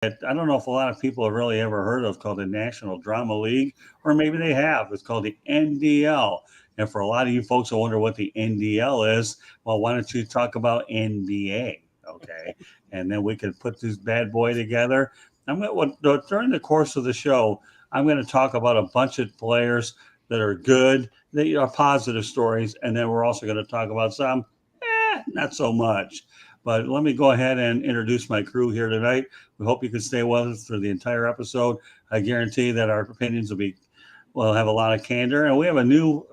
that I don't know if a lot of people have really ever heard of called the National Drama League, or maybe they have. It's called the NDL. And for a lot of you folks who wonder what the NDL is, well, why don't you talk about NBA? Okay. And then we can put this bad boy together. During the course of the show, I'm going to talk about a bunch of players that are good, that are positive stories. And then we're also going to talk about some, not so much. But let me go ahead and introduce my crew here tonight. We hope you can stay with us through the entire episode. I guarantee that our opinions will have a lot of candor. And we have a new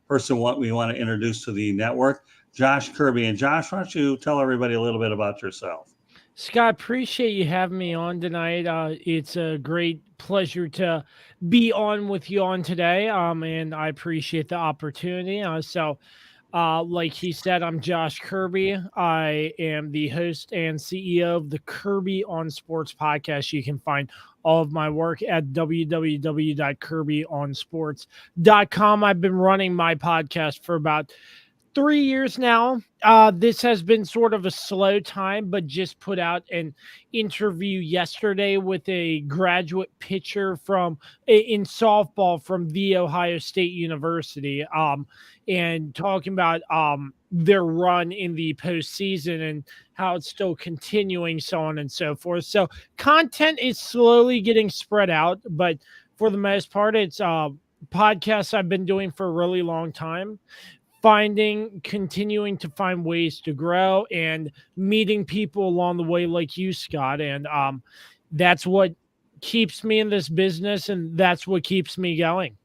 person we want to introduce to the network, Josh Kirby. And Josh, why don't you tell everybody a little bit about yourself? Scott, appreciate you having me on tonight. It's a great pleasure to be on with you on today, and I appreciate the opportunity. Like he said, I'm Josh Kirby. I am the host and CEO of the Kirby on Sports podcast. You can find all of my work at www.kirbyonsports.com. I've been running my podcast for about 3 years now. This has been sort of a slow time, but just put out an interview yesterday with a graduate pitcher in softball from The Ohio State University, and talking about their run in the postseason and how it's still continuing, so on and so forth. So content is slowly getting spread out, but for the most part, it's podcasts I've been doing for a really long time. Continuing to find ways to grow and meeting people along the way like you, Scott. And that's what keeps me in this business, and that's what keeps me going.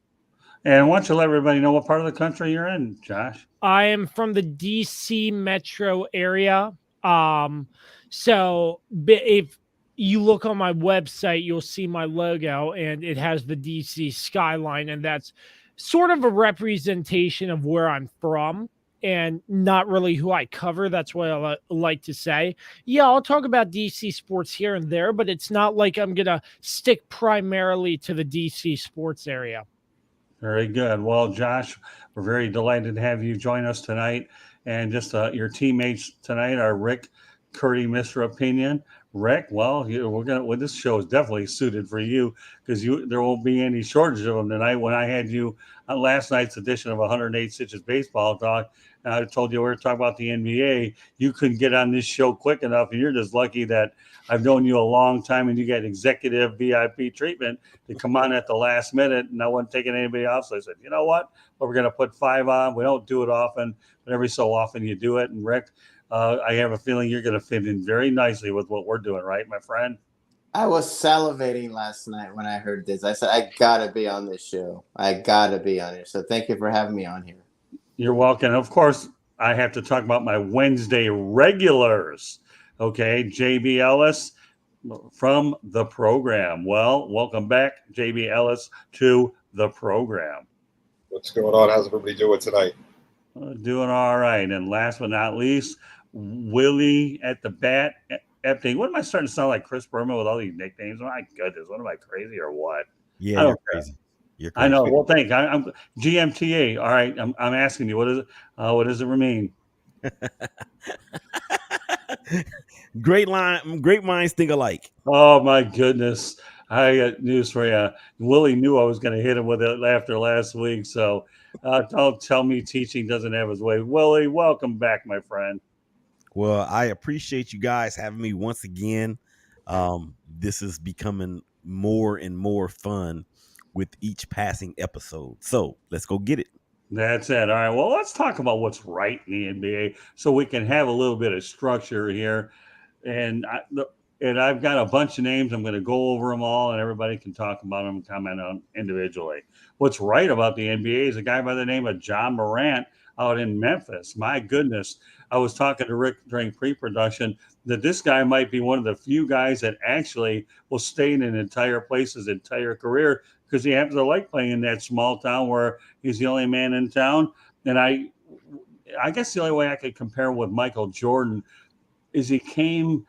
And why don't you let everybody know what part of the country you're in, Josh? I am from the DC metro area. So if you look on my website, you'll see my logo, and it has the DC skyline, and that's sort of a representation of where I'm from and not really who I cover. That's what I like to say. Yeah, I'll talk about DC sports here and there, but it's not like I'm going to stick primarily to the DC sports area. Very good. Well, Josh, we're very delighted to have you join us tonight. And just your teammates tonight are Rick, Curti, Mr. Opinion. Rick, well, this show is definitely suited for you because there won't be any shortage of them tonight. When I had you on last night's edition of 108 Stitches Baseball Talk, and I told you we were talking about the NBA, you couldn't get on this show quick enough, and you're just lucky that I've known you a long time and you get executive VIP treatment to come on at the last minute, and I wasn't taking anybody off. So I said, you know what? Well, we're going to put 5 on. We don't do it often, but every so often you do it. And Rick, I have a feeling you're going to fit in very nicely with what we're doing, right, my friend? I was salivating last night when I heard this. I said, I got to be on this show. I got to be on here. So thank you for having me on here. You're welcome. Of course, I have to talk about my Wednesday regulars. Okay, JB Ellis from the program. Well, welcome back, JB Ellis, to the program. What's going on? How's everybody doing tonight? Doing all right. And last but not least, Willie at the bat. Epting. What am I starting to sound like, Chris Berman, with all these nicknames? My goodness, what am I, crazy or what? Yeah, you're crazy. You're crazy. I know. Well, thank you. I'm GMTA. All right, I'm asking you, what is it? What does it mean? Great minds think alike. Oh my goodness. I got news for you. Willie knew I was going to hit him with it after last week. So don't tell me teaching doesn't have his way. Willie, welcome back, my friend. Well, I appreciate you guys having me once again. This is becoming more and more fun with each passing episode. So let's go get it. That's it. All right. Well, let's talk about what's right in the NBA so we can have a little bit of structure here. And I've got a bunch of names. I'm going to go over them all, and everybody can talk about them and comment on individually. What's right about the NBA is a guy by the name of John Morant out in Memphis. My goodness. I was talking to Rick during pre-production that this guy might be one of the few guys that actually will stay in an entire place his entire career because he happens to like playing in that small town where he's the only man in town. And I guess the only way I could compare with Michael Jordan is he came,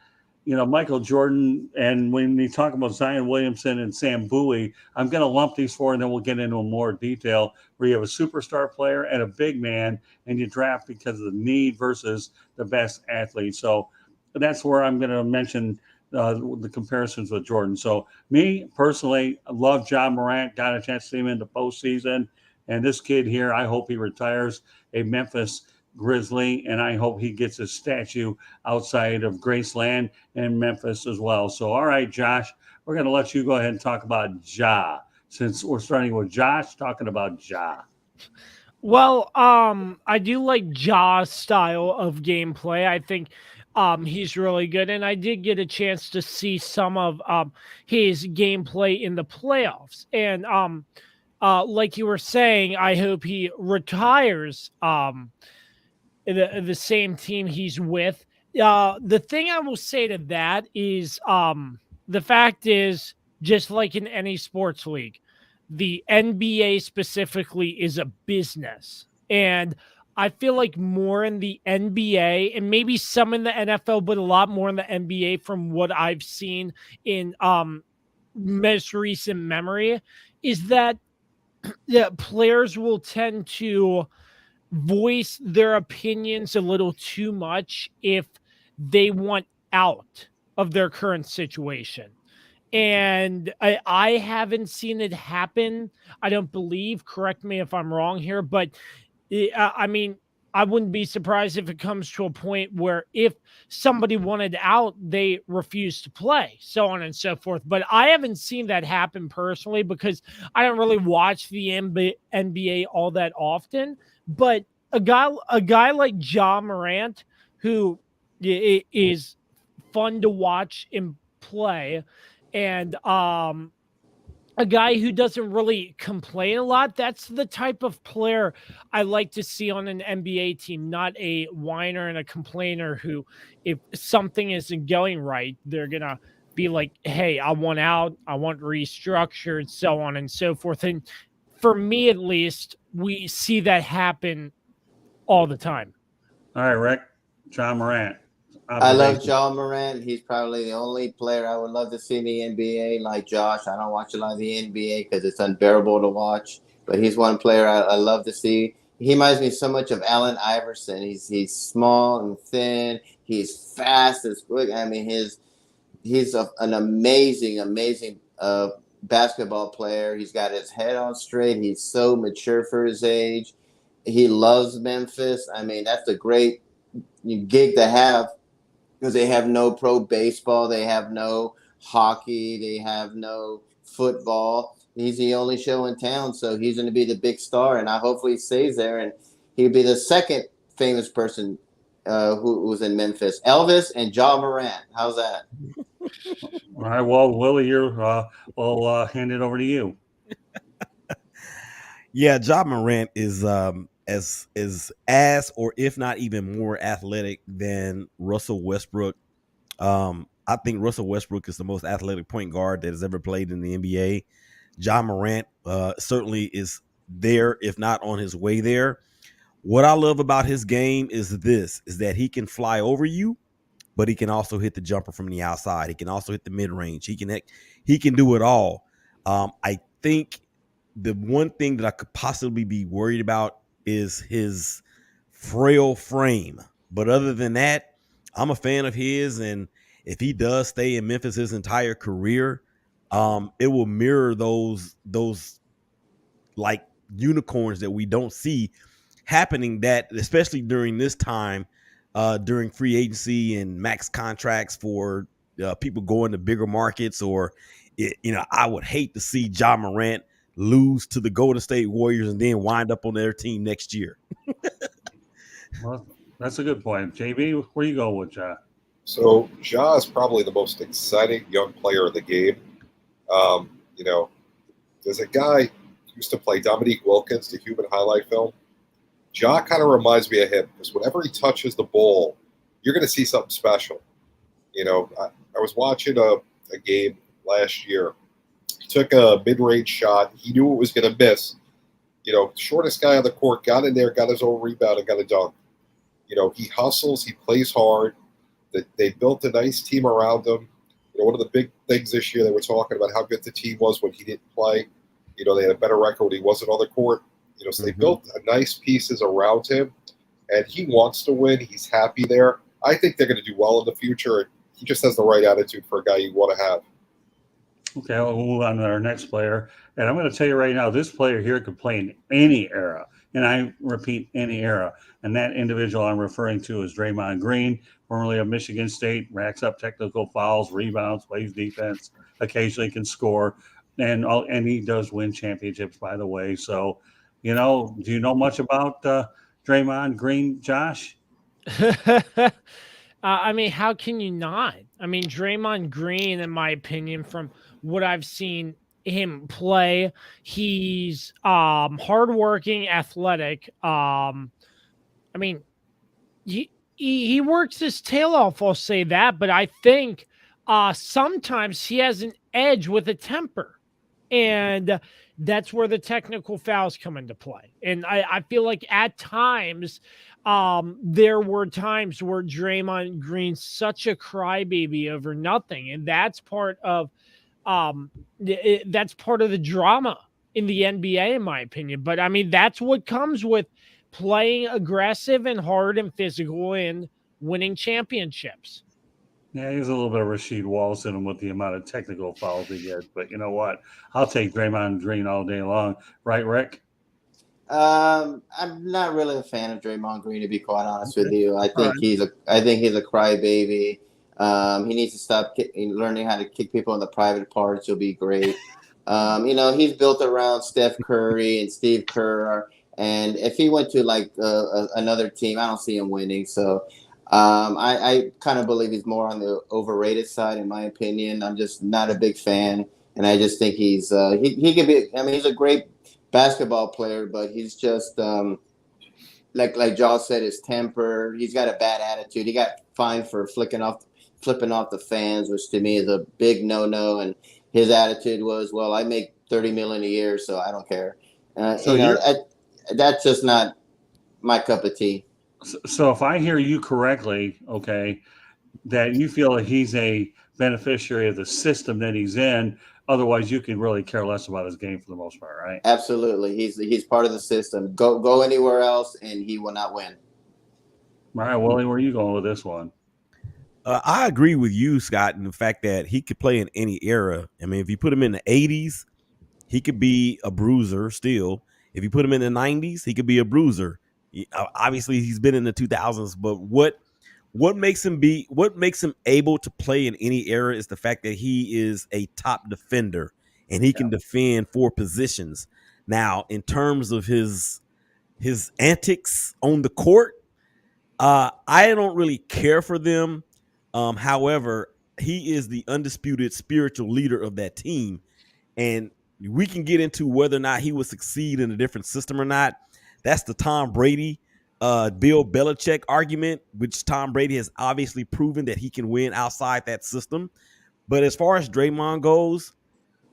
Michael Jordan, and when you talk about Zion Williamson and Sam Bowie, I'm going to lump these four and then we'll get into more detail where you have a superstar player and a big man and you draft because of the need versus the best athlete. So that's where I'm going to mention the comparisons with Jordan. So me personally, I love Ja Morant. Got a chance to see him in the postseason, and this kid here, I hope he retires a Memphis Grizzly, and I hope he gets a statue outside of Graceland and Memphis as well. So, all right, Josh, we're going to let you go ahead and talk about Ja, since we're starting with Josh talking about Ja. Well, I do like Ja's style of gameplay. I think he's really good, and I did get a chance to see some of his gameplay in the playoffs. And like you were saying, I hope he retires the same team he's with. The thing I will say to that is the fact is, just like in any sports league, the NBA specifically is a business. And I feel like more in the NBA and maybe some in the NFL, but a lot more in the NBA from what I've seen in most recent memory, is that the players will tend to voice their opinions a little too much if they want out of their current situation. And I haven't seen it happen. I don't believe, correct me if I'm wrong here, but I mean, I wouldn't be surprised if it comes to a point where if somebody wanted out, they refuse to play, so on and so forth. But I haven't seen that happen personally because I don't really watch the NBA all that often. But a guy like Ja Morant, who is fun to watch and play, and a guy who doesn't really complain a lot. That's the type of player I like to see on an NBA team, not a whiner and a complainer who, if something isn't going right, they're going to be like, hey, I want out, I want restructured, so on and so forth. And for me, at least, we see that happen all the time. All right, Rick, Ja Morant. I love Ja Morant. He's probably the only player I would love to see in the NBA. Like Josh, I don't watch a lot of the NBA because it's unbearable to watch. But he's one player I love to see. He reminds me so much of Allen Iverson. He's small and thin. He's fast as quick. I mean, he's an amazing basketball player. He's got his head on straight. He's so mature for his age. He loves Memphis. I mean, that's a great gig to have, because they have no pro baseball, they have no hockey, they have no football. He's the only show in town, so he's going to be the big star, and I hopefully he stays there, and he'll be the second famous person who was in Memphis. Elvis and Ja Morant. How's that? All right, well, Willie, here, we'll hand it over to you. Yeah, Ja Morant is as or if not even more athletic than Russell Westbrook. I think Russell Westbrook is the most athletic point guard that has ever played in the NBA. Ja Morant certainly is there, if not on his way there. What I love about his game is that he can fly over you, but he can also hit the jumper from the outside. He can also hit the mid-range. He can do it all. I think the one thing that I could possibly be worried about is his frail frame. But other than that, I'm a fan of his. And if he does stay in Memphis his entire career, it will mirror those like unicorns that we don't see happening, that especially during this time, during free agency and max contracts for people going to bigger markets, or, I would hate to see Ja Morant lose to the Golden State Warriors and then wind up on their team next year. Well, that's a good point. JB, where you go with Ja? So Ja is probably the most exciting young player in the game. There's a guy who used to play, Dominique Wilkins, the human highlight film. Ja kind of reminds me of him, because whenever he touches the ball, you're going to see something special. I was watching a game last year. He took a mid-range shot. He knew it was going to miss. Shortest guy on the court, got in there, got his own rebound, and got a dunk. He hustles. He plays hard. They built a nice team around him. One of the big things this year, they were talking about how good the team was when he didn't play. They had a better record when he wasn't on the court. So they built nice pieces around him, and he wants to win. He's happy there. I think they're going to do well in the future. he just has the right attitude for a guy you want to have. Okay, we'll move on to our next player. And I'm going to tell you right now, this player here could play in any era. And I repeat, any era. And that individual I'm referring to is Draymond Green, formerly of Michigan State, racks up technical fouls, rebounds, plays defense, occasionally can score. And he does win championships, by the way. So, do you know much about Draymond Green, Josh? I mean, how can you not? I mean, Draymond Green, in my opinion, from what I've seen him play, he's hardworking, athletic. I mean, he works his tail off. I'll say that, but I think sometimes he has an edge with a temper, and that's where the technical fouls come into play. And I feel like at times there were times where Draymond Green's such a crybaby over nothing, and that's part of that's part of the drama in the NBA, in my opinion. But I mean, that's what comes with playing aggressive and hard and physical and winning championships. Yeah, he's a little bit of Rasheed Wallace in him with the amount of technical fouls he gets. But you know what? I'll take Draymond Green all day long. Right, Rick? I'm not really a fan of Draymond Green, to be quite honest with you. I think he's a crybaby. He needs to stop learning how to kick people in the private parts. He'll be great. He's built around Steph Curry and Steve Kerr, and if he went to like another team, I don't see him winning. So I kind of believe he's more on the overrated side, in my opinion. I'm just not a big fan, and I just think he's he could be. I mean, he's a great basketball player, but he's just like Josh said, his temper. He's got a bad attitude. He got fined for flipping off the fans, which to me is a big no. And his attitude was, well, I make $30 million a year, so I don't care. That's just not my cup of tea. So if I hear you correctly, okay, that you feel that he's a beneficiary of the system that he's in. Otherwise, you can really care less about his game for the most part, right? Absolutely. He's part of the system. Go anywhere else, and he will not win. All right, Willie, where are you going with this one? I agree with you, Scott, in the fact that he could play in any era. I mean, if you put him in the 80s, he could be a bruiser still. If you put him in the 90s, he could be a bruiser. Obviously, he's been in the 2000s, but what makes him able to play in any era is the fact that he is a top defender and he can defend 4 positions. Now, in terms of his antics on the court, I don't really care for them. However, he is the undisputed spiritual leader of that team, and we can get into whether or not he would succeed in a different system or not. That's the Tom Brady, Bill Belichick argument, which Tom Brady has obviously proven that he can win outside that system. But as far as Draymond goes,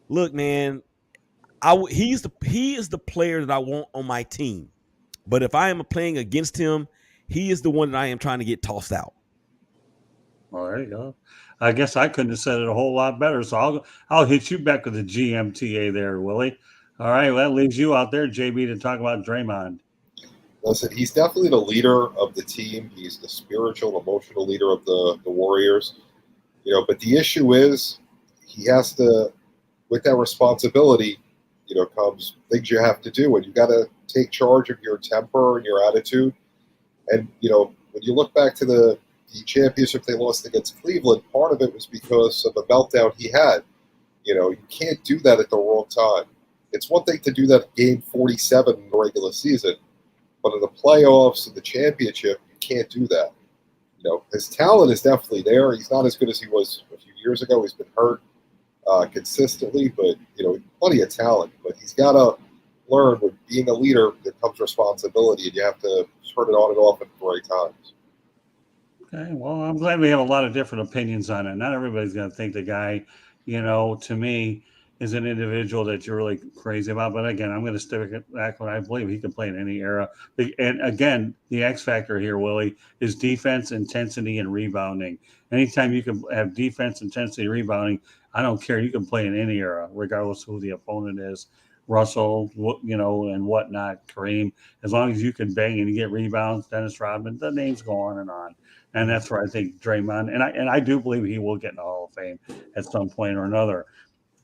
look, man, he is the player that I want on my team. But if I am playing against him, he is the one that I am trying to get tossed out. Well, there you go. I guess I couldn't have said it a whole lot better. So I'll hit you back with the GMTA there, Willie. All right, well, that leaves you out there, JB, to talk about Draymond. Listen, he's definitely the leader of the team. He's the spiritual, emotional leader of the Warriors. But the issue is he has to, with that responsibility, comes things you have to do. And you got to take charge of your temper and your attitude. And, when you look back to the championship they lost against Cleveland, part of it was because of a meltdown he had. You can't do that at the wrong time. It's one thing to do that in game 47 in the regular season, but in the playoffs and the championship, you can't do that. His talent is definitely there. He's not as good as he was a few years ago. He's been hurt consistently, but, plenty of talent. But he's got to learn with being a leader, there comes responsibility, and you have to turn it on and off at the right times. Okay, well, I'm glad we have a lot of different opinions on it. Not everybody's going to think the guy, to me, is an individual that you're really crazy about. But again, I'm going to stick back when I believe he can play in any era. And again, the X factor here, Willie, is defense, intensity, and rebounding. Anytime you can have defense, intensity, rebounding, I don't care. You can play in any era, regardless of who the opponent is. Russell, and whatnot, Kareem. As long as you can bang and you get rebounds, Dennis Rodman, the names go on and on. And that's where I think Draymond, and I do believe he will get in the Hall of Fame at some point or another.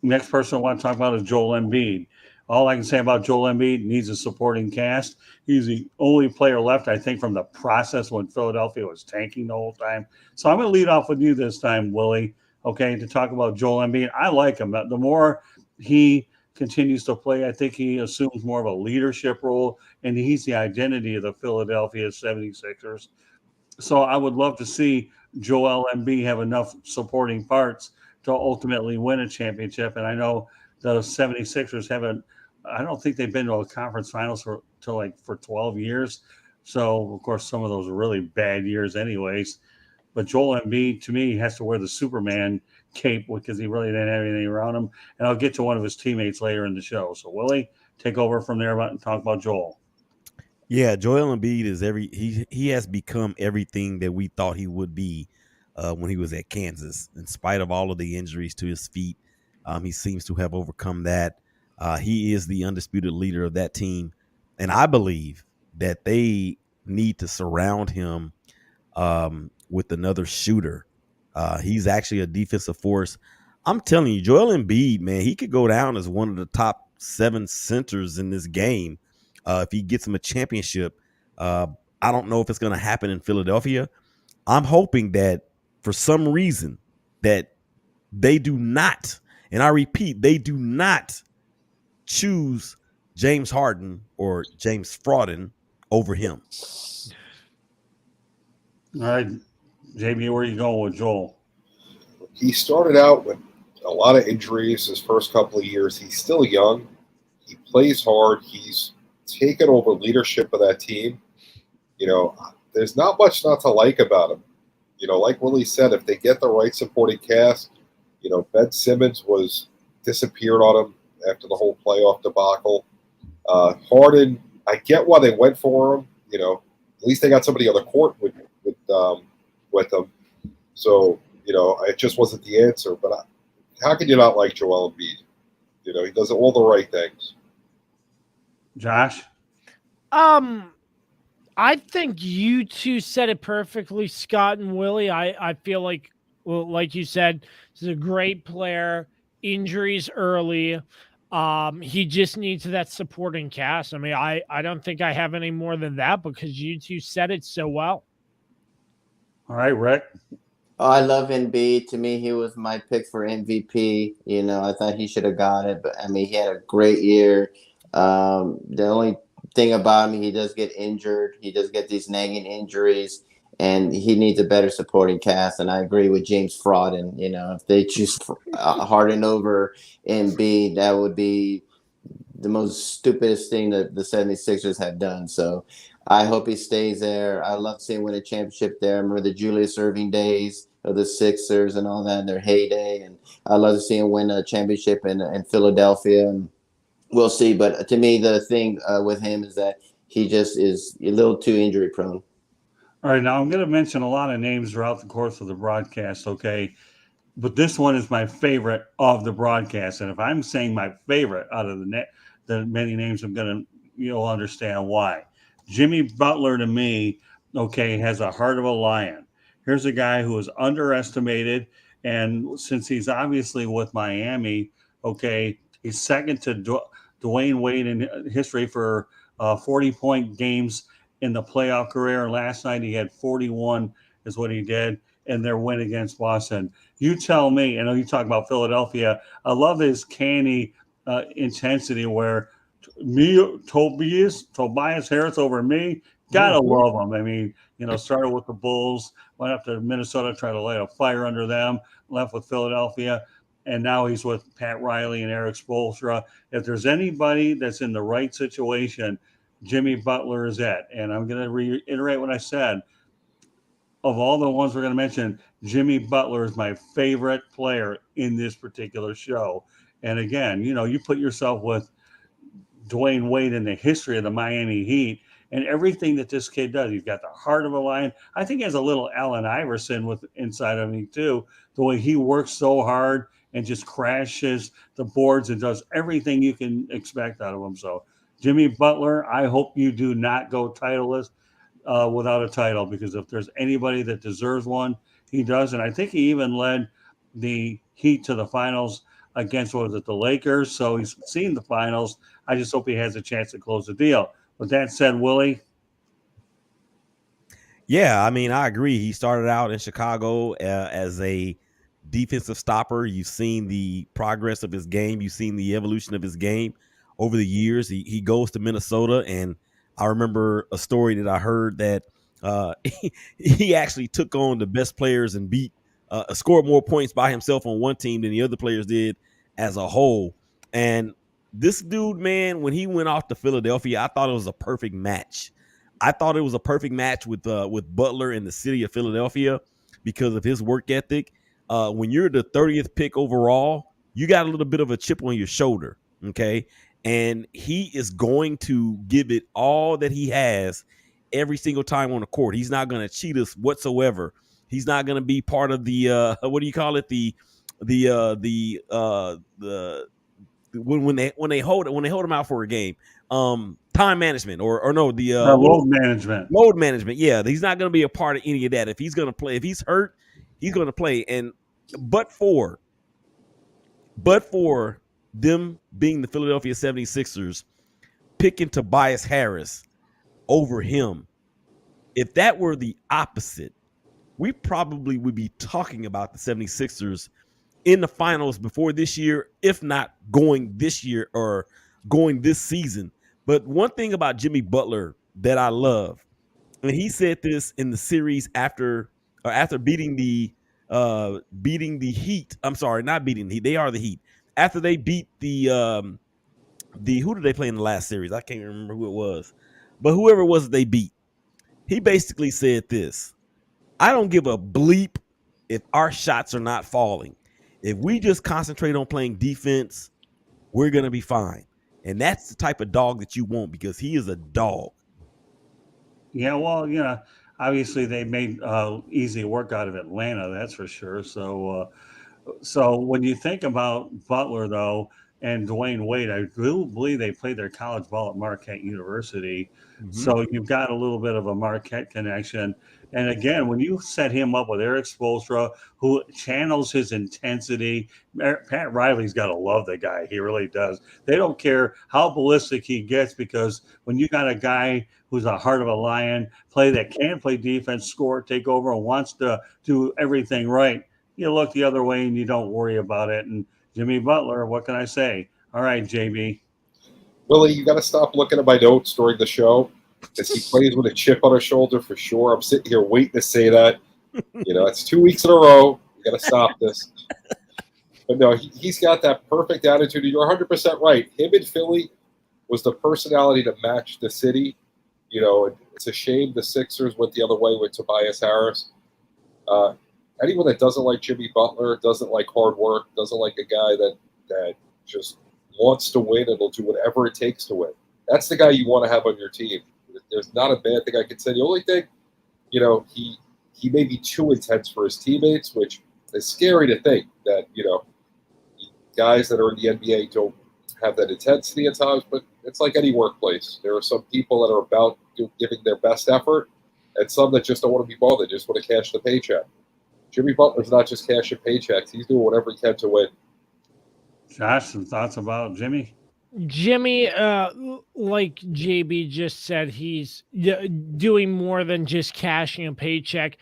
Next person I want to talk about is Joel Embiid. All I can say about Joel Embiid, needs a supporting cast. He's the only player left, I think, from the process when Philadelphia was tanking the whole time. So I'm going to lead off with you this time, Willie, okay, to talk about Joel Embiid. I like him. The more he continues to play, I think he assumes more of a leadership role, and he's the identity of the Philadelphia 76ers. So I would love to see Joel Embiid have enough supporting parts to ultimately win a championship. And I know the 76ers haven't, I don't think they've been to a conference finals for 12 years. So, of course, some of those are really bad years anyways. But Joel Embiid, to me, has to wear the Superman cape because he really didn't have anything around him. And I'll get to one of his teammates later in the show. So, Willie, take over from there and talk about Joel. Yeah, Joel Embiid is he has become everything that we thought he would be when he was at Kansas. In spite of all of the injuries to his feet, he seems to have overcome that. He is the undisputed leader of that team, and I believe that they need to surround him with another shooter. He's actually a defensive force. I'm telling you, Joel Embiid, man, he could go down as one of the top 7 centers in this game. If he gets him a championship, I don't know if it's going to happen in Philadelphia. I'm hoping that for some reason that they do not, and I repeat, they do not choose James Harden or James Frauden over him. All right, JB, where are you going with Joel? He started out with a lot of injuries his first couple of years. He's still young. He plays hard. He's taken over leadership of that team. There's not much not to like about him. Like Willie said, if they get the right supporting cast, Ben Simmons disappeared on him after the whole playoff debacle. Harden, I get why they went for him. At least they got somebody on the court with them. So, it just wasn't the answer. But how can you not like Joel Embiid? He does all the right things. Josh? I think you two said it perfectly, Scott and Willie. I feel like, well, like you said, he's a great player. Injuries early. He just needs that supporting cast. I mean, I don't think I have any more than that because you two said it so well. All right, Rick. Oh, I love Embiid. To me, he was my pick for MVP. I thought he should have got it, but I mean, he had a great year. The only thing about him, he does get injured. He does get these nagging injuries, and he needs a better supporting cast. And I agree with James Frauden. If they choose Harden over Embiid, that would be the most stupidest thing that the 76ers have done. So I hope he stays there. I love seeing him win a championship there. I remember the Julius Irving days of the Sixers and all that in their heyday. And I love to see him win a championship in Philadelphia. And we'll see. But to me, the thing with him is that he just is a little too injury prone. All right, now I'm going to mention a lot of names throughout the course of the broadcast, okay? But this one is my favorite of the broadcast. And if I'm saying my favorite out of the many names, you'll understand why. Jimmy Butler, to me, okay, has a heart of a lion. Here's a guy who is underestimated. And since he's obviously with Miami, okay, he's second to Dwayne Wade in history for 40-point games in the playoff career. Last night he had 41 is what he did in their win against Boston. You tell me, I know you talk about Philadelphia. I love his canny intensity where Tobias Harris over me. Gotta love him. I mean, started with the Bulls, went up to Minnesota, tried to light a fire under them, left with Philadelphia, and now he's with Pat Riley and Eric Spoelstra. If there's anybody that's in the right situation, Jimmy Butler is it. And I'm going to reiterate what I said. Of all the ones we're going to mention, Jimmy Butler is my favorite player in this particular show. And again, you put yourself with Dwayne Wade in the history of the Miami Heat and everything that this kid does. He's got the heart of a lion. I think he has a little Allen Iverson inside of him too. The way he works so hard and just crashes the boards and does everything you can expect out of him. So Jimmy Butler, I hope you do not go titleless without a title, because if there's anybody that deserves one, he does. And I think he even led the Heat to the finals against, what was it, the Lakers. So he's seen the finals. I just hope he has a chance to close the deal. With that said, Willie. Yeah, I mean, I agree. He started out in Chicago as a defensive stopper. You've seen the progress of his game. You've seen the evolution of his game over the years. He goes to Minnesota, and I remember a story that I heard that he actually took on the best players and scored more points by himself on one team than the other players did as a whole. And this dude, man, when he went off to Philadelphia, I thought it was a perfect match. I thought it was a perfect match with Butler in the city of Philadelphia because of his work ethic. When you're the 30th pick overall, you got a little bit of a chip on your shoulder, okay? And he is going to give it all that he has every single time on the court. He's not going to cheat us whatsoever. He's not going to be part of the what do you call it? When they hold him out for a game. Time management or no, the Load management. Load management. Yeah, he's not going to be a part of any of that. If he's going to play, if he's hurt, he's going to play. And but for them being the Philadelphia 76ers picking Tobias Harris over him, if that were the opposite, we probably would be talking about the 76ers in the finals before this year, if not going this year or going this season. But one thing about Jimmy Butler that I love, and he said this in the series after beating the Heat. I'm sorry, not beating the Heat. They are the Heat. After they beat the who did they play in the last series? I can't remember who it was, but whoever it was they beat, he basically said this: I don't give a bleep if our shots are not falling. If we just concentrate on playing defense, we're going to be fine. And that's the type of dog that you want, because he is a dog. Yeah, well, obviously they made easy work out of Atlanta, that's for sure. So when you think about Butler, though, and Dwayne Wade, I do believe they played their college ball at Marquette University. Mm-hmm. So you've got a little bit of a Marquette connection. And again, when you set him up with Eric Spoelstra, who channels his intensity, Pat Riley's got to love the guy. He really does. They don't care how ballistic he gets, because when you got a guy who's a heart of a lion, that can play defense, score, take over, and wants to do everything right, you look the other way and you don't worry about it. And Jimmy Butler, what can I say? All right, JB. Willie, you got to stop looking at my notes during the show, because he plays with a chip on his shoulder for sure. I'm sitting here waiting to say that. It's 2 weeks in a row. You got to stop this. But no, he's got that perfect attitude. You're 100% right. Him in Philly was the personality to match the city. It's a shame the Sixers went the other way with Tobias Harris. Anyone that doesn't like Jimmy Butler, doesn't like hard work, doesn't like a guy that just wants to win and will do whatever it takes to win, that's the guy you want to have on your team. There's not a bad thing I can say. The only thing, he may be too intense for his teammates, which is scary to think that, guys that are in the NBA don't have that intensity at times, but it's like any workplace. There are some people that are about giving their best effort, and some that just don't want to be bothered, just want to cash the paycheck. Jimmy Butler's not just cashing paychecks. He's doing whatever he can to win. Josh, some thoughts about Jimmy? Jimmy, like JB just said, he's doing more than just cashing a paycheck.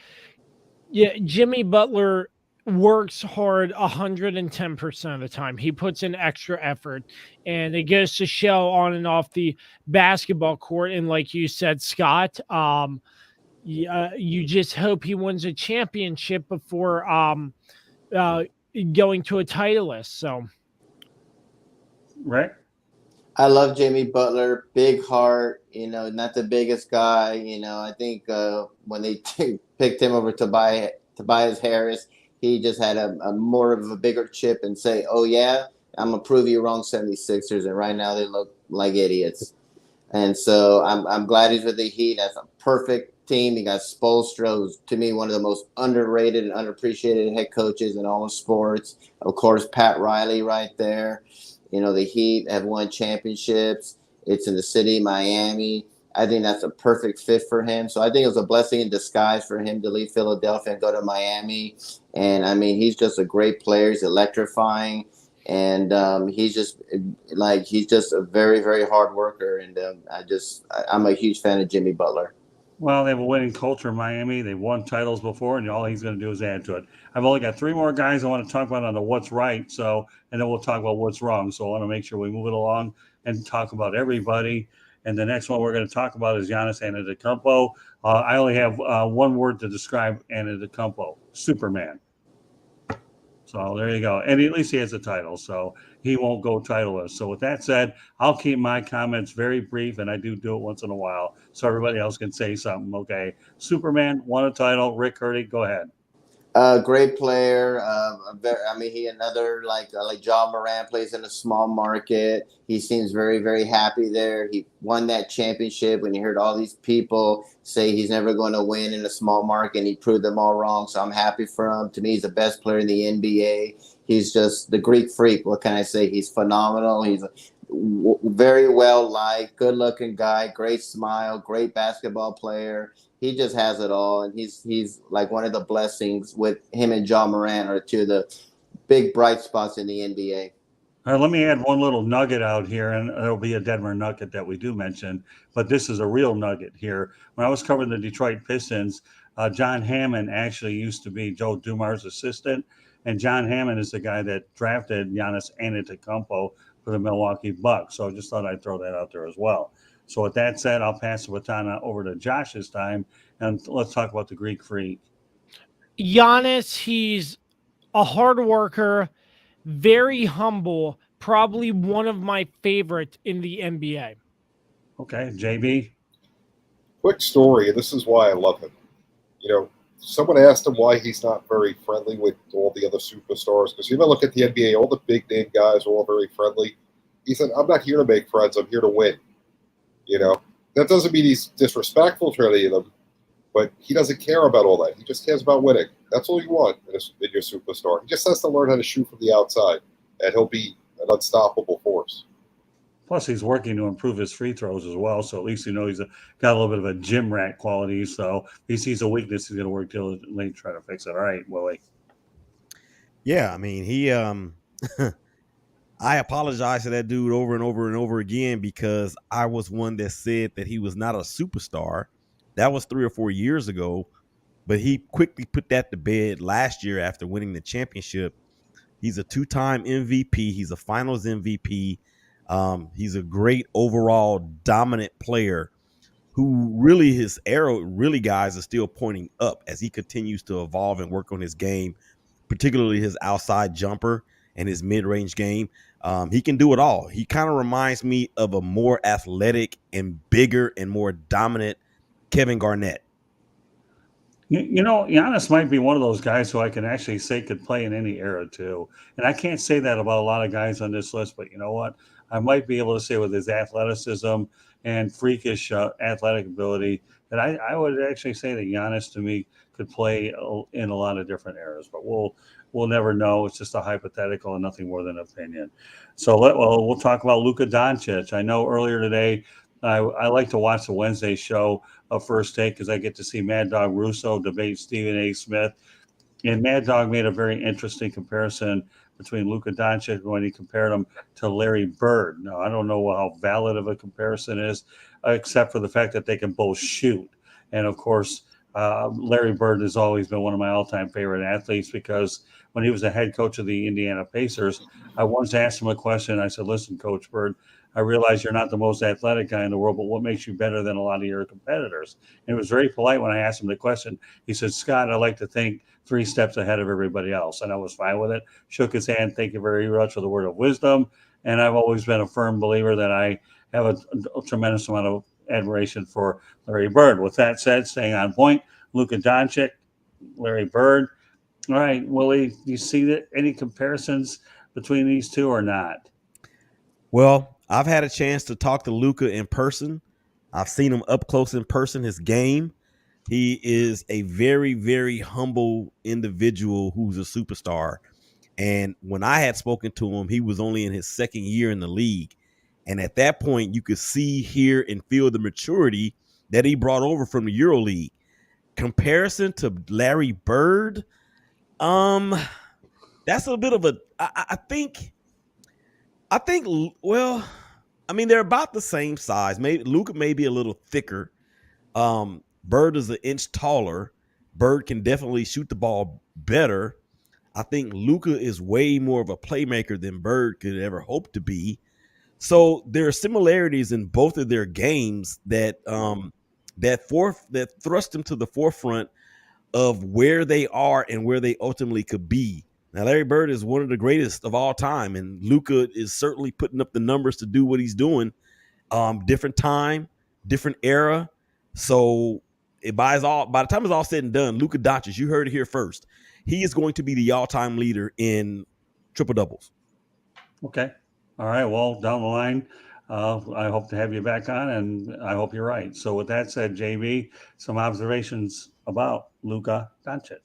Yeah, Jimmy Butler works hard 110% of the time. He puts in extra effort, and it goes to show on and off the basketball court. And like you said, Scott, you just hope he wins a championship before going to a titleist. So, right. I love Jimmy Butler, big heart, not the biggest guy. I think when they picked him over Tobias Harris, he just had a more of a bigger chip and say, oh, yeah, I'm going to prove you wrong, 76ers. And right now they look like idiots. And so I'm glad he's with the Heat. That's a perfect team. You got Spoelstra, who's to me one of the most underrated and underappreciated head coaches in all of sports. Of course, Pat Riley right there. You know, the Heat have won championships. It's in the city, Miami. I think that's a perfect fit for him. So I think it was a blessing in disguise for him to leave Philadelphia and go to Miami. And I mean, he's just a great player. He's electrifying. And he's just a very, very hard worker. And I'm a huge fan of Jimmy Butler. Well, they have a winning culture in Miami. They've won titles before, and all he's going to do is add to it. I've only got 3 more guys I want to talk about on the what's right, and then we'll talk about what's wrong. So I want to make sure we move it along and talk about everybody. And the next one we're going to talk about is Giannis Antetokounmpo. I only have one word to describe Antetokounmpo: Superman. So there you go. And at least he has a title, so he won't go titleless. So with that said, I'll keep my comments very brief, and I do it once in a while so everybody else can say something. Okay. Superman won a title. Rick Curti, go ahead. Great player. He another like Ja Morant, plays in a small market. He seems very, very happy there. He won that championship. When you heard all these people say he's never going to win in a small market, and he proved them all wrong. So I'm happy for him. To me, he's the best player in the NBA. He's just the Greek freak. What can I say? He's phenomenal. He's very well liked, good looking guy, great smile, great basketball player. He just has it all, and he's like one of the blessings. With him and Ja Morant are 2 of the big bright spots in the NBA. All right, let me add one little nugget out here, and it'll be a Denver nugget that we do mention, but this is a real nugget here. When I was covering the Detroit Pistons, John Hammond actually used to be Joe Dumars' assistant, and John Hammond is the guy that drafted Giannis Antetokounmpo for the Milwaukee Bucks. So I just thought I'd throw that out there as well. So with that said, I'll pass the baton over to Josh this time, and let's talk about the Greek freak. Giannis, he's a hard worker, very humble, probably one of my favorites in the NBA. Okay, JB? Quick story, and this is why I love him. You know, someone asked him why he's not very friendly with all the other superstars, because you look at the NBA, all the big name guys are all very friendly. He said, I'm not here to make friends, I'm here to win. You know, that doesn't mean he's disrespectful to any of them, but he doesn't care about all that. He just cares about winning. That's all you want in your superstar. He just has to learn how to shoot from the outside, and he'll be an unstoppable force. Plus, he's working to improve his free throws as well, so at least he's got a little bit of a gym rat quality. So if he sees a weakness, he's going to work diligently to try to fix it. All right, Willie. Yeah, I mean, he I apologize to that dude over and over and over again, because I was one that said that he was not a superstar. That was 3 or 4 years ago, but he quickly put that to bed last year after winning the championship. He's a 2-time MVP. He's a finals MVP. He's a great overall dominant player who really, his arrow really, guys, are still pointing up as he continues to evolve and work on his game, particularly his outside jumper and his mid-range game. He can do it all. He kind of reminds me of a more athletic and bigger and more dominant Kevin Garnett. You know, Giannis might be one of those guys who I can actually say could play in any era too. And I can't say that about a lot of guys on this list, but you know what? I might be able to say with his athleticism and freakish athletic ability that I would actually say that Giannis to me could play in a lot of different eras. But we'll never know. It's just a hypothetical and nothing more than an opinion. So we'll talk about Luca Doncic. I know earlier today I like to watch the Wednesday show of First Take because I get to see Mad Dog Russo debate Stephen A. Smith. And Mad Dog made a very interesting comparison between Luca Doncic when he compared him to Larry Bird. Now, I don't know how valid of a comparison is, except for the fact that they can both shoot. And, of course, Larry Bird has always been one of my all-time favorite athletes because when he was the head coach of the Indiana Pacers, I once asked him a question. I said, listen, Coach Bird, I realize you're not the most athletic guy in the world, but what makes you better than a lot of your competitors? And it was very polite when I asked him the question. He said, Scott, I like to think 3 steps ahead of everybody else. And I was fine with it. Shook his hand. Thank you very much for the word of wisdom. And I've always been a firm believer that I have a tremendous amount of admiration for Larry Bird. With that said, staying on point, Luca Doncic, Larry Bird. All right, Willie, do you see any comparisons between these two or not? Well, I've had a chance to talk to Luca in person. I've seen him up close in person, his game. He is a very, very humble individual who's a superstar. And when I had spoken to him, he was only in his second year in the league. And at that point, you could see, hear, and feel the maturity that he brought over from the EuroLeague. Comparison to Larry Bird, that's a bit of a. I think. Well, I mean, they're about the same size. Maybe Luca may be a little thicker. Bird is an inch taller. Bird can definitely shoot the ball better. I think Luca is way more of a playmaker than Bird could ever hope to be. So there are similarities in both of their games that that thrust them to the forefront of where they are and where they ultimately could be. Now, Larry Bird is one of the greatest of all time, and Luca is certainly putting up the numbers to do what he's doing. Different time, different era. So by the time it's all said and done, Luca Doncic, you heard it here first. He is going to be the all-time leader in triple doubles. Okay. All right. Well, down the line, I hope to have you back on, and I hope you're right. So with that said, JB, some observations about Luca Doncic.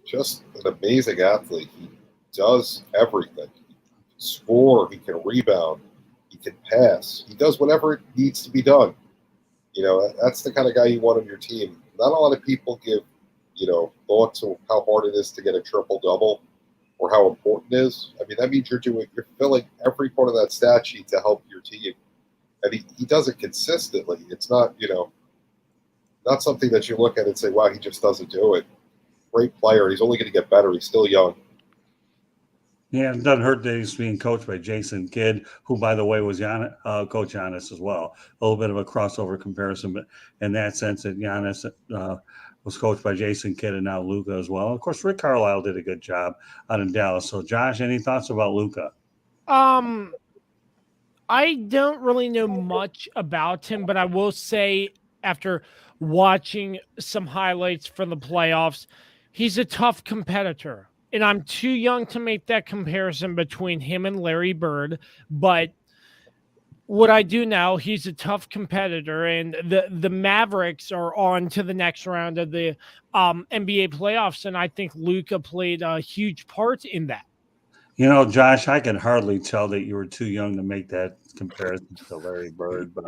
Just an amazing athlete. He does everything. He can score, he can rebound, he can pass. He does whatever needs to be done. You know, that's the kind of guy you want on your team. Not a lot of people give, thought to how hard it is to get a triple-double or how important it is. I mean, that means you're filling every part of that stat sheet to help your team. And he does it consistently. It's not, not something that you look at and say, wow, he just doesn't do it. Great player. He's only going to get better. He's still young. Yeah, it doesn't hurt that he's being coached by Jason Kidd, who, by the way, was Coach Giannis as well. A little bit of a crossover comparison, but in that sense that Giannis was coached by Jason Kidd and now Luca as well. Of course, Rick Carlisle did a good job out in Dallas. So, Josh, any thoughts about Luca? I don't really know much about him, but I will say after watching some highlights from the playoffs, he's a tough competitor. And I'm too young to make that comparison between him and Larry Bird. But what I do know, he's a tough competitor. And the Mavericks are on to the next round of the NBA playoffs. And I think Luca played a huge part in that. Josh, I can hardly tell that you were too young to make that comparison to Larry Bird, but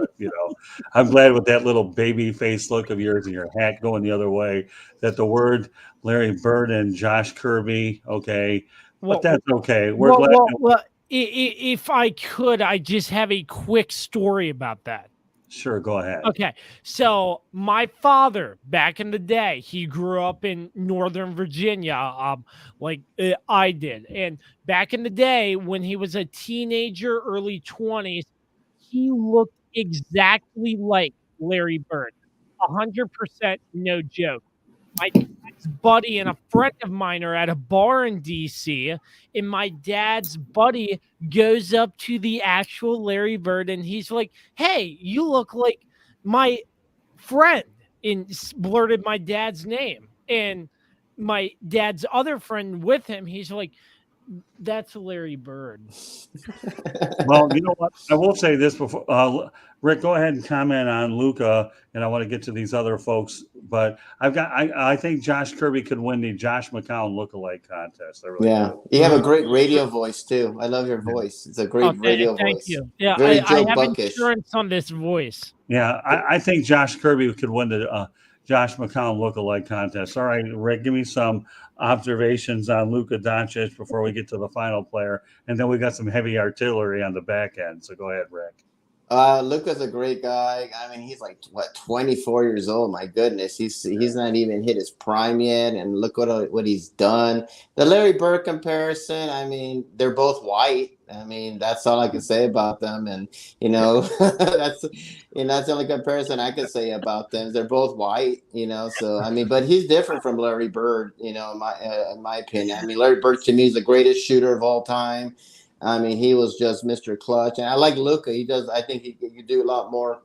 I'm glad with that little baby face look of yours and your hat going the other way that the word Larry Bird and Josh Kirby, okay, but that's okay. We're glad. If I could, I just have a quick story about that. Sure, go ahead. Okay, so my father, back in the day, he grew up in Northern Virginia, like I did. And back in the day, when he was a teenager, early 20s, he looked exactly like Larry Bird. 100%, no joke. My dad's buddy and a friend of mine are at a bar in D.C., and my dad's buddy goes up to the actual Larry Bird, and he's like, hey, you look like my friend, and blurted my dad's name. And my dad's other friend with him, he's like, that's Larry Bird. Well, you know what? I will say this before Rick, go ahead and comment on Luca, and I want to get to these other folks. But I think Josh Kirby could win the Josh McCown lookalike contest. You have a great radio voice too. I love your voice. It's a great radio thank voice. You. Yeah, Very I have Buckish. insurance on this voice. Yeah, I think Josh Kirby could win the Josh McCown lookalike contest. All right, Rick, give me some observations on Luca Doncic before we get to the final player, and then we got some heavy artillery on the back end. So go ahead, Rick. Luca's a great guy. I mean, he's like 24 years old. My goodness, he's not even hit his prime yet, and look what he's done. The Larry Bird comparison. I mean, they're both white. I mean, that's all I can say about them, and that's the only comparison I can say about them. They're both white, So I mean, but he's different from Larry Bird, in my opinion. I mean, Larry Bird to me is the greatest shooter of all time. I mean, he was just Mr. Clutch. And I like Luca. I think he could do a lot more.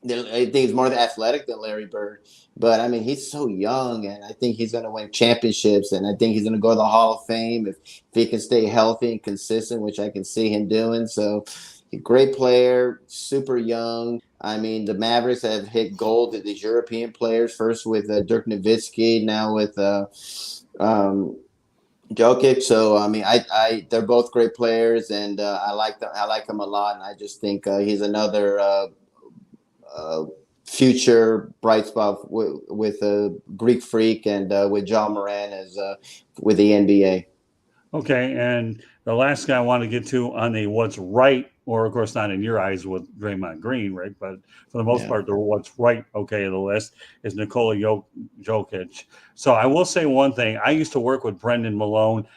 I think he's more athletic than Larry Bird. But, I mean, he's so young, and I think he's going to win championships, and I think he's going to go to the Hall of Fame if he can stay healthy and consistent, which I can see him doing. So, Great player, super young. I mean, the Mavericks have hit gold with these European players, first with Dirk Nowitzki, now with Jokic. So I mean, they're both great players, and I like them. I like him a lot, and I just think he's another uh, future bright spot with a Greek Freak and with John Moran as with the NBA. Okay, and the last guy I want to get to on the what's right, or of course not in your eyes with Draymond Green, right? But for the most Yeah. part, the what's right, okay, of the list is Jokic. So I will say one thing: I used to work with Brendan Malone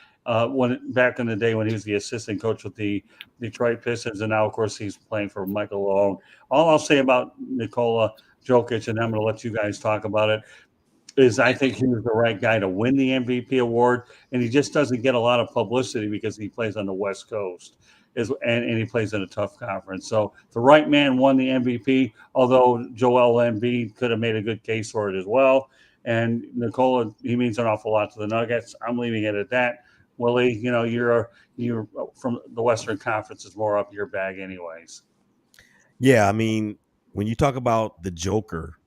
when back in the day when he was the assistant coach with the Detroit Pistons, and now of course he's playing for Michael Malone. All I'll say about Nikola Jokic, and I'm going to let you guys talk about it, is I think he was the right guy to win the MVP award, and he just doesn't get a lot of publicity because he plays on the West Coast, and he plays in a tough conference. So the right man won the MVP, although Joel Embiid could have made a good case for it as well. And Nikola, he means an awful lot to the Nuggets. I'm leaving it at that. Willie, you're from the Western Conference, is more up your bag, anyways. Yeah, I mean, when you talk about the Joker,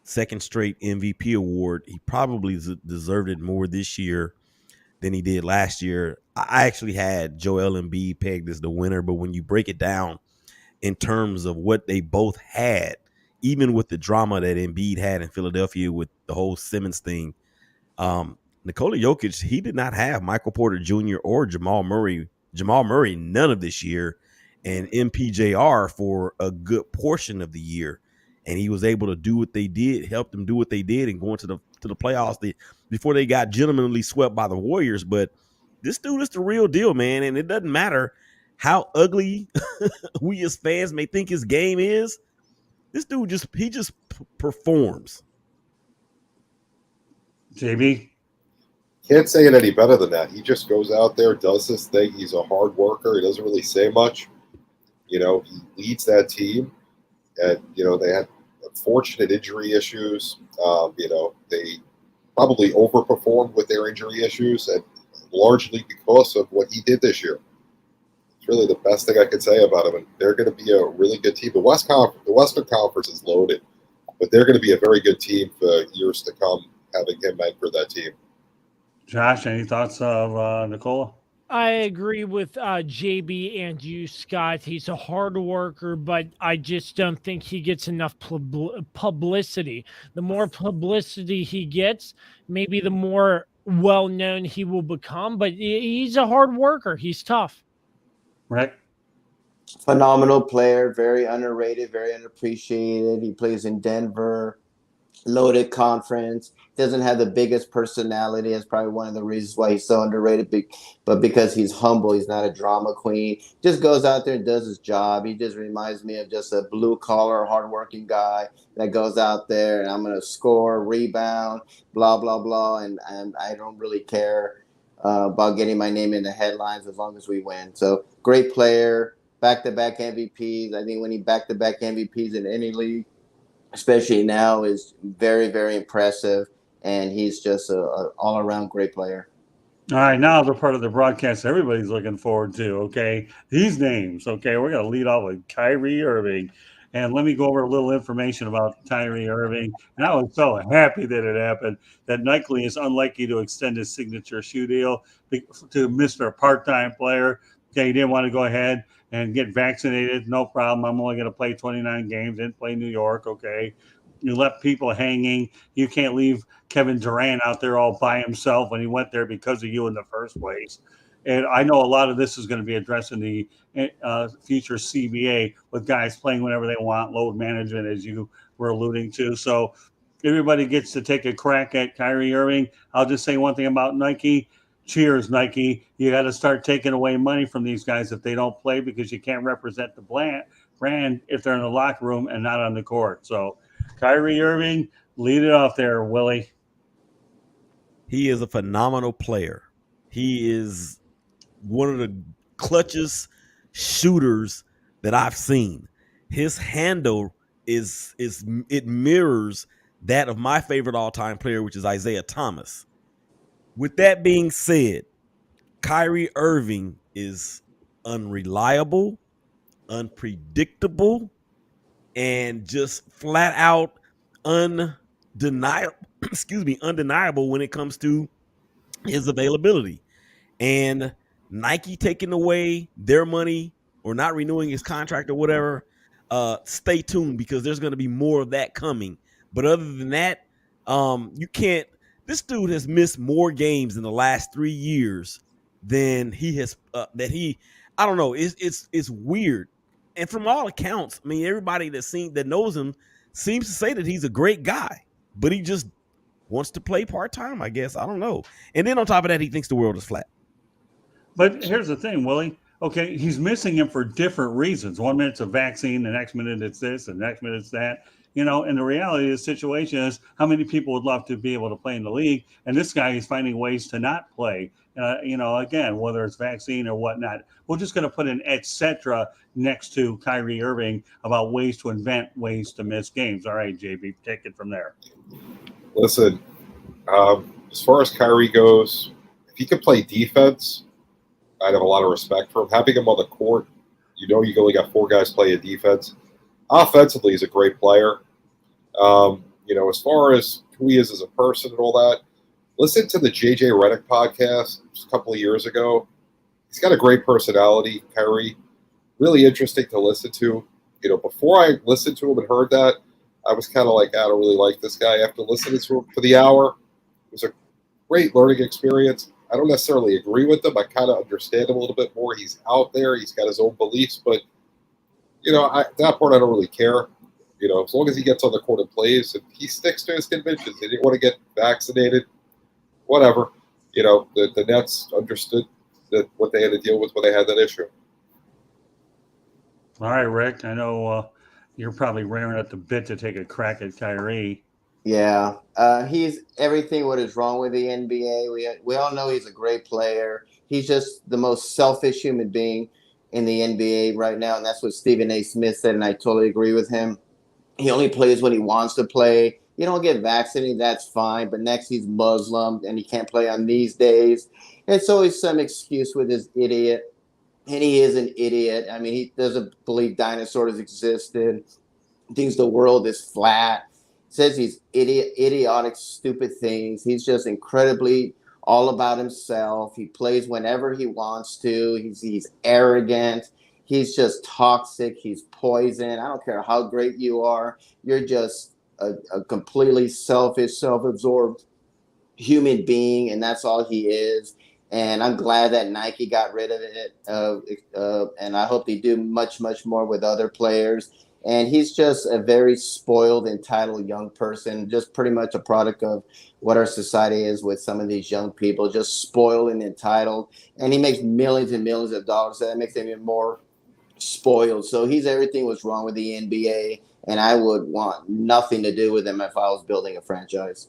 second straight MVP award, he probably deserved it more this year than he did last year. I actually had Joel Embiid pegged as the winner, but when you break it down in terms of what they both had, even with the drama that Embiid had in Philadelphia with the whole Simmons thing, Nikola Jokic, he did not have Michael Porter Jr. or Jamal Murray. Jamal Murray, none of this year, and MPJR for a good portion of the year. And he was able to do what they did, help them do what they did, and go into the playoffs before they got gentlemanly swept by the Warriors. But this dude is the real deal, man. And it doesn't matter how ugly we as fans may think his game is. This dude just performs. JB? Can't say it any better than that. He just goes out there, does his thing. He's a hard worker. He doesn't really say much. He leads that team. And, they had unfortunate injury issues. They probably overperformed with their injury issues, and largely because of what he did this year. It's really the best thing I could say about him. And they're going to be a really good team. The Western Conference is loaded, but they're going to be a very good team for years to come, having him anchor that team. Josh, any thoughts of Nikola? I agree with JB and you, Scott. He's a hard worker, but I just don't think he gets enough publicity. The more publicity he gets, maybe the more well-known he will become, but he's a hard worker. He's tough. Rick? Phenomenal player, very underrated, very unappreciated. He plays in Denver, loaded conference. Doesn't have the biggest personality. That's probably one of the reasons why he's so underrated. But because he's humble, he's not a drama queen. Just goes out there and does his job. He just reminds me of just a blue collar, hardworking guy that goes out there and I'm going to score, rebound, blah blah blah, and I don't really care about getting my name in the headlines as long as we win. So great player, back-to-back MVPs. I think when he back-to-back MVPs in any league, especially now, is very, very impressive, and he's just a all-around great player. All right, now the part of the broadcast everybody's looking forward to, okay? These names, okay? We're going to lead off with Kyrie Irving. And let me go over a little information about Kyrie Irving. And I was so happy that it happened, that Nike is unlikely to extend his signature shoe deal to Mr. Part-Time Player. Okay, he didn't want to go ahead and get vaccinated. No problem. I'm only going to play 29 games and play New York, okay? You left people hanging. You can't leave Kevin Durant out there all by himself when he went there because of you in the first place. And I know a lot of this is going to be addressed in the future CBA with guys playing whenever they want, load management, as you were alluding to. So everybody gets to take a crack at Kyrie Irving. I'll just say one thing about Nike. Cheers, Nike. You got to start taking away money from these guys if they don't play, because you can't represent the brand if they're in the locker room and not on the court. So Kyrie Irving, lead it off there, Willie. He is a phenomenal player. He is one of the clutchest shooters that I've seen. His handle it mirrors that of my favorite all-time player, which is Isaiah Thomas. With that being said, Kyrie Irving is unreliable, unpredictable, and just flat out undeniable. Undeniable when it comes to his availability. And Nike taking away their money or not renewing his contract or whatever, stay tuned because there's going to be more of that coming. But other than that, you can't. This dude has missed more games in the last 3 years than he has. I don't know. It's weird. And from all accounts, I mean, everybody that knows him seems to say that he's a great guy, but he just wants to play part time. I guess I don't know. And then on top of that, he thinks the world is flat. But here's the thing, Willie. Okay, he's missing him for different reasons. 1 minute it's a vaccine, the next minute it's this, the next minute it's that. And the reality of the situation is how many people would love to be able to play in the league, and this guy is finding ways to not play. Again, whether it's vaccine or whatnot, we're just going to put an etc. next to Kyrie Irving about ways to invent ways to miss games. All right, JB, take it from there. Listen, as far as Kyrie goes, if he can play defense, I'd have a lot of respect for him. Having him on the court, you only got 4 guys playing defense. Offensively, he's a great player. As far as who he is as a person and all that, listen to the JJ Redick podcast a couple of years ago. He's got a great personality, Kyrie. Really interesting to listen to. Before I listened to him and heard that, I was kind of like, I don't really like this guy. After listening to him for the hour, it was a great learning experience. I don't necessarily agree with him. I kind of understand him a little bit more. He's out there. He's got his own beliefs. But, at that point, I don't really care. As long as he gets on the court and plays, and he sticks to his convictions. He didn't want to get vaccinated, whatever. The Nets understood that what they had to deal with when they had that issue. All right, Rick, I know you're probably raring at the bit to take a crack at Kyrie. Yeah, he's everything what is wrong with the NBA. We all know he's a great player. He's just the most selfish human being in the NBA right now, and that's what Stephen A. Smith said, and I totally agree with him. He only plays when he wants to play. You don't get vaccinated, that's fine, but next he's Muslim, and he can't play on these days. It's always some excuse with his idiot, and he is an idiot. I mean, he doesn't believe dinosaurs existed, thinks the world is flat. Says he's idiotic, stupid things. He's just incredibly all about himself. He plays whenever he wants to. He's arrogant. He's just toxic. He's poison. I don't care how great you are. You're just a completely selfish, self-absorbed human being, and that's all he is. And I'm glad that Nike got rid of it. And I hope they do much, much more with other players. And he's just a very spoiled, entitled young person, just pretty much a product of what our society is with some of these young people, just spoiled and entitled. And he makes millions and millions of dollars. So that makes him even more spoiled. So he's everything what's wrong with the NBA. And I would want nothing to do with him if I was building a franchise.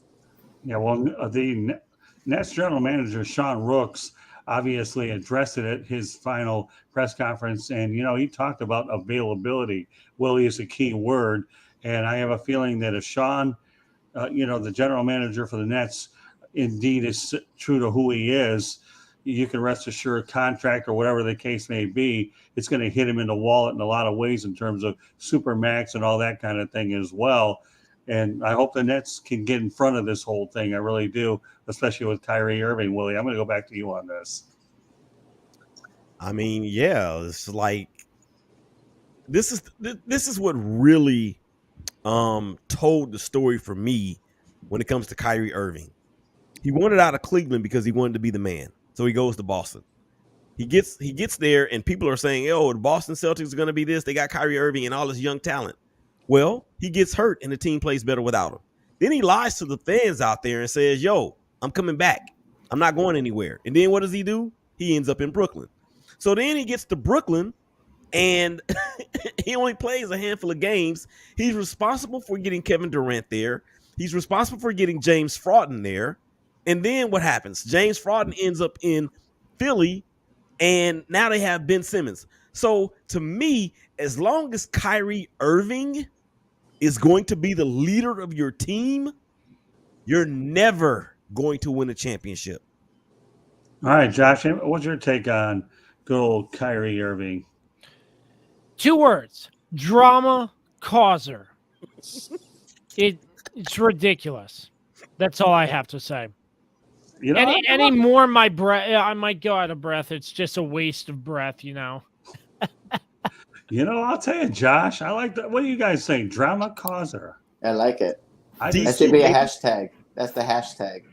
Yeah, well, the Nets general manager, Sean Rooks, obviously addressed it at his final press conference. And, he talked about availability. Willie is a key word. And I have a feeling that if Sean, the general manager for the Nets, indeed is true to who he is, you can rest assured contract or whatever the case may be, it's going to hit him in the wallet in a lot of ways in terms of Supermax and all that kind of thing as well. And I hope the Nets can get in front of this whole thing. I really do, especially with Kyrie Irving. Willie, I'm going to go back to you on this. I mean, yeah, it's like this is what really told the story for me when it comes to Kyrie Irving. He wanted out of Cleveland because he wanted to be the man. So he goes to Boston. He gets there, and people are saying, "Oh, the Boston Celtics are going to be this. They got Kyrie Irving and all this young talent." Well, he gets hurt, and the team plays better without him. Then he lies to the fans out there and says, "Yo, I'm coming back. I'm not going anywhere." And then what does he do? He ends up in Brooklyn. So then he gets to Brooklyn, and he only plays a handful of games. He's responsible for getting Kevin Durant there. He's responsible for getting James Harden there. And then what happens? James Harden ends up in Philly, and now they have Ben Simmons. So to me, as long as Kyrie Irving is going to be the leader of your team, you're never going to win a championship. All right, Josh, what's your take on good old Kyrie Irving? 2 words: drama causer. It's ridiculous. That's all I have to say. You know, Any more, my breath, I might go out of breath. It's just a waste of breath, you know. I'll tell you, Josh, I like that. What are you guys saying? Drama causer. I like it. I That just should be a think hashtag. That's the hashtag.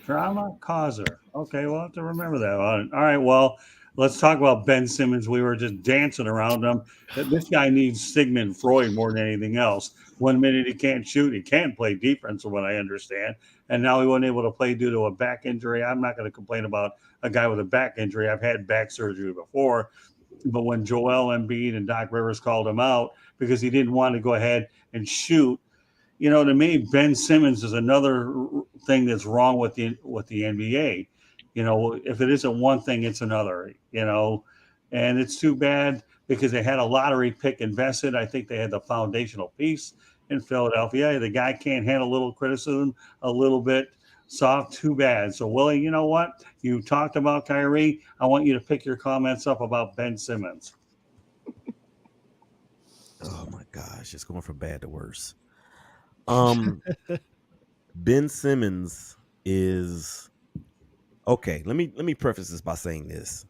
drama causer. Okay, we'll have to remember that one. All right, well, let's talk about Ben Simmons. We were just dancing around him. This guy needs Sigmund Freud more than anything else. 1 minute he can't shoot, he can't play defense, from what I understand, and now he wasn't able to play due to a back injury. I'm not going to complain about a guy with a back injury. I've had back surgery before, but when Joel Embiid and Doc Rivers called him out because he didn't want to go ahead and shoot, to me, Ben Simmons is another thing that's wrong with the NBA. If it isn't one thing, it's another. And it's too bad because they had a lottery pick invested. I think they had the foundational piece in Philadelphia. The guy can't handle a little criticism, a little bit soft. Too bad. So, Willie, you know what? You talked about Kyrie. I want you to pick your comments up about Ben Simmons. Oh my gosh, it's going from bad to worse. Ben Simmons is okay. Let me preface this by saying this.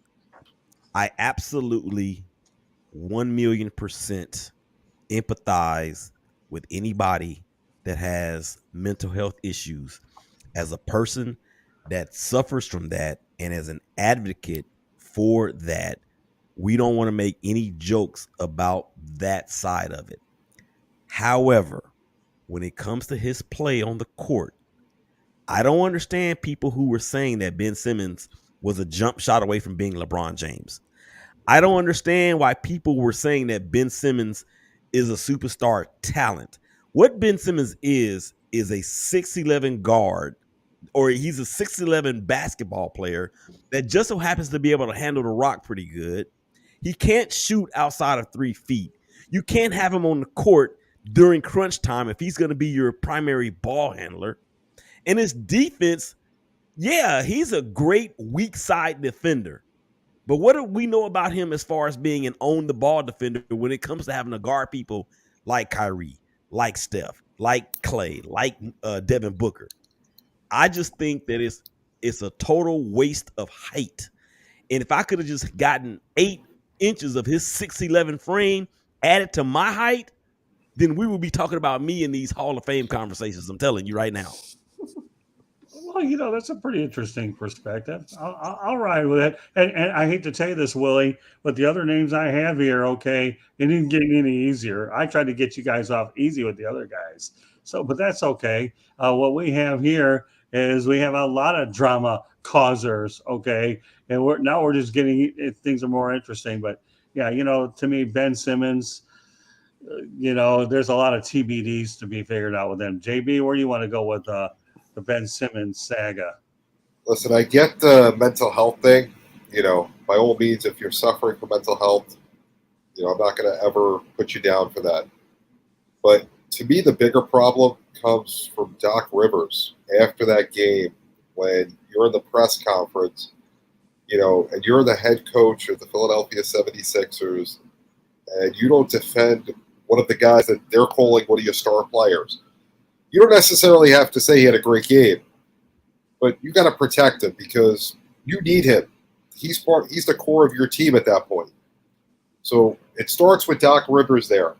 I absolutely 1,000,000% empathize with anybody that has mental health issues. As a person that suffers from that and as an advocate for that, we don't want to make any jokes about that side of it. However, when it comes to his play on the court, I don't understand people who were saying that Ben Simmons was a jump shot away from being LeBron James. I don't understand why people were saying that Ben Simmons is a superstar talent. What Ben Simmons is a 6'11" guard, or he's a 6'11" basketball player that just so happens to be able to handle the rock pretty good. He can't shoot outside of 3 feet. You can't have him on the court during crunch time if he's going to be your primary ball handler. And his defense, yeah, he's a great weak side defender. But what do we know about him as far as being an own the ball defender when it comes to having to guard people like Kyrie, like Steph, like Clay, like Devin Booker? I just think that it's a total waste of height. And if I could have just gotten 8 inches of his 6'11" frame added to my height, then we would be talking about me in these Hall of Fame conversations. I'm telling you right now. Well, that's a pretty interesting perspective. I'll ride with it. And I hate to tell you this, Willie, but the other names I have here, okay, it didn't get any easier. I tried to get you guys off easy with the other guys. So, but that's okay. What we have here is we have a lot of drama causers, okay? And we're just getting, things are more interesting. But, yeah, to me, Ben Simmons, there's a lot of TBDs to be figured out with them. JB, where do you want to go with the Ben Simmons saga? Listen, I get the mental health thing. By all means, if you're suffering from mental health, I'm not going to ever put you down for that. But to me, the bigger problem comes from Doc Rivers after that game when you're in the press conference, and you're the head coach of the Philadelphia 76ers, and you don't defend one of the guys that they're calling one of your star players. You don't necessarily have to say he had a great game, but you got to protect him because you need him. He's the core of your team at that point. So it starts with Doc Rivers there.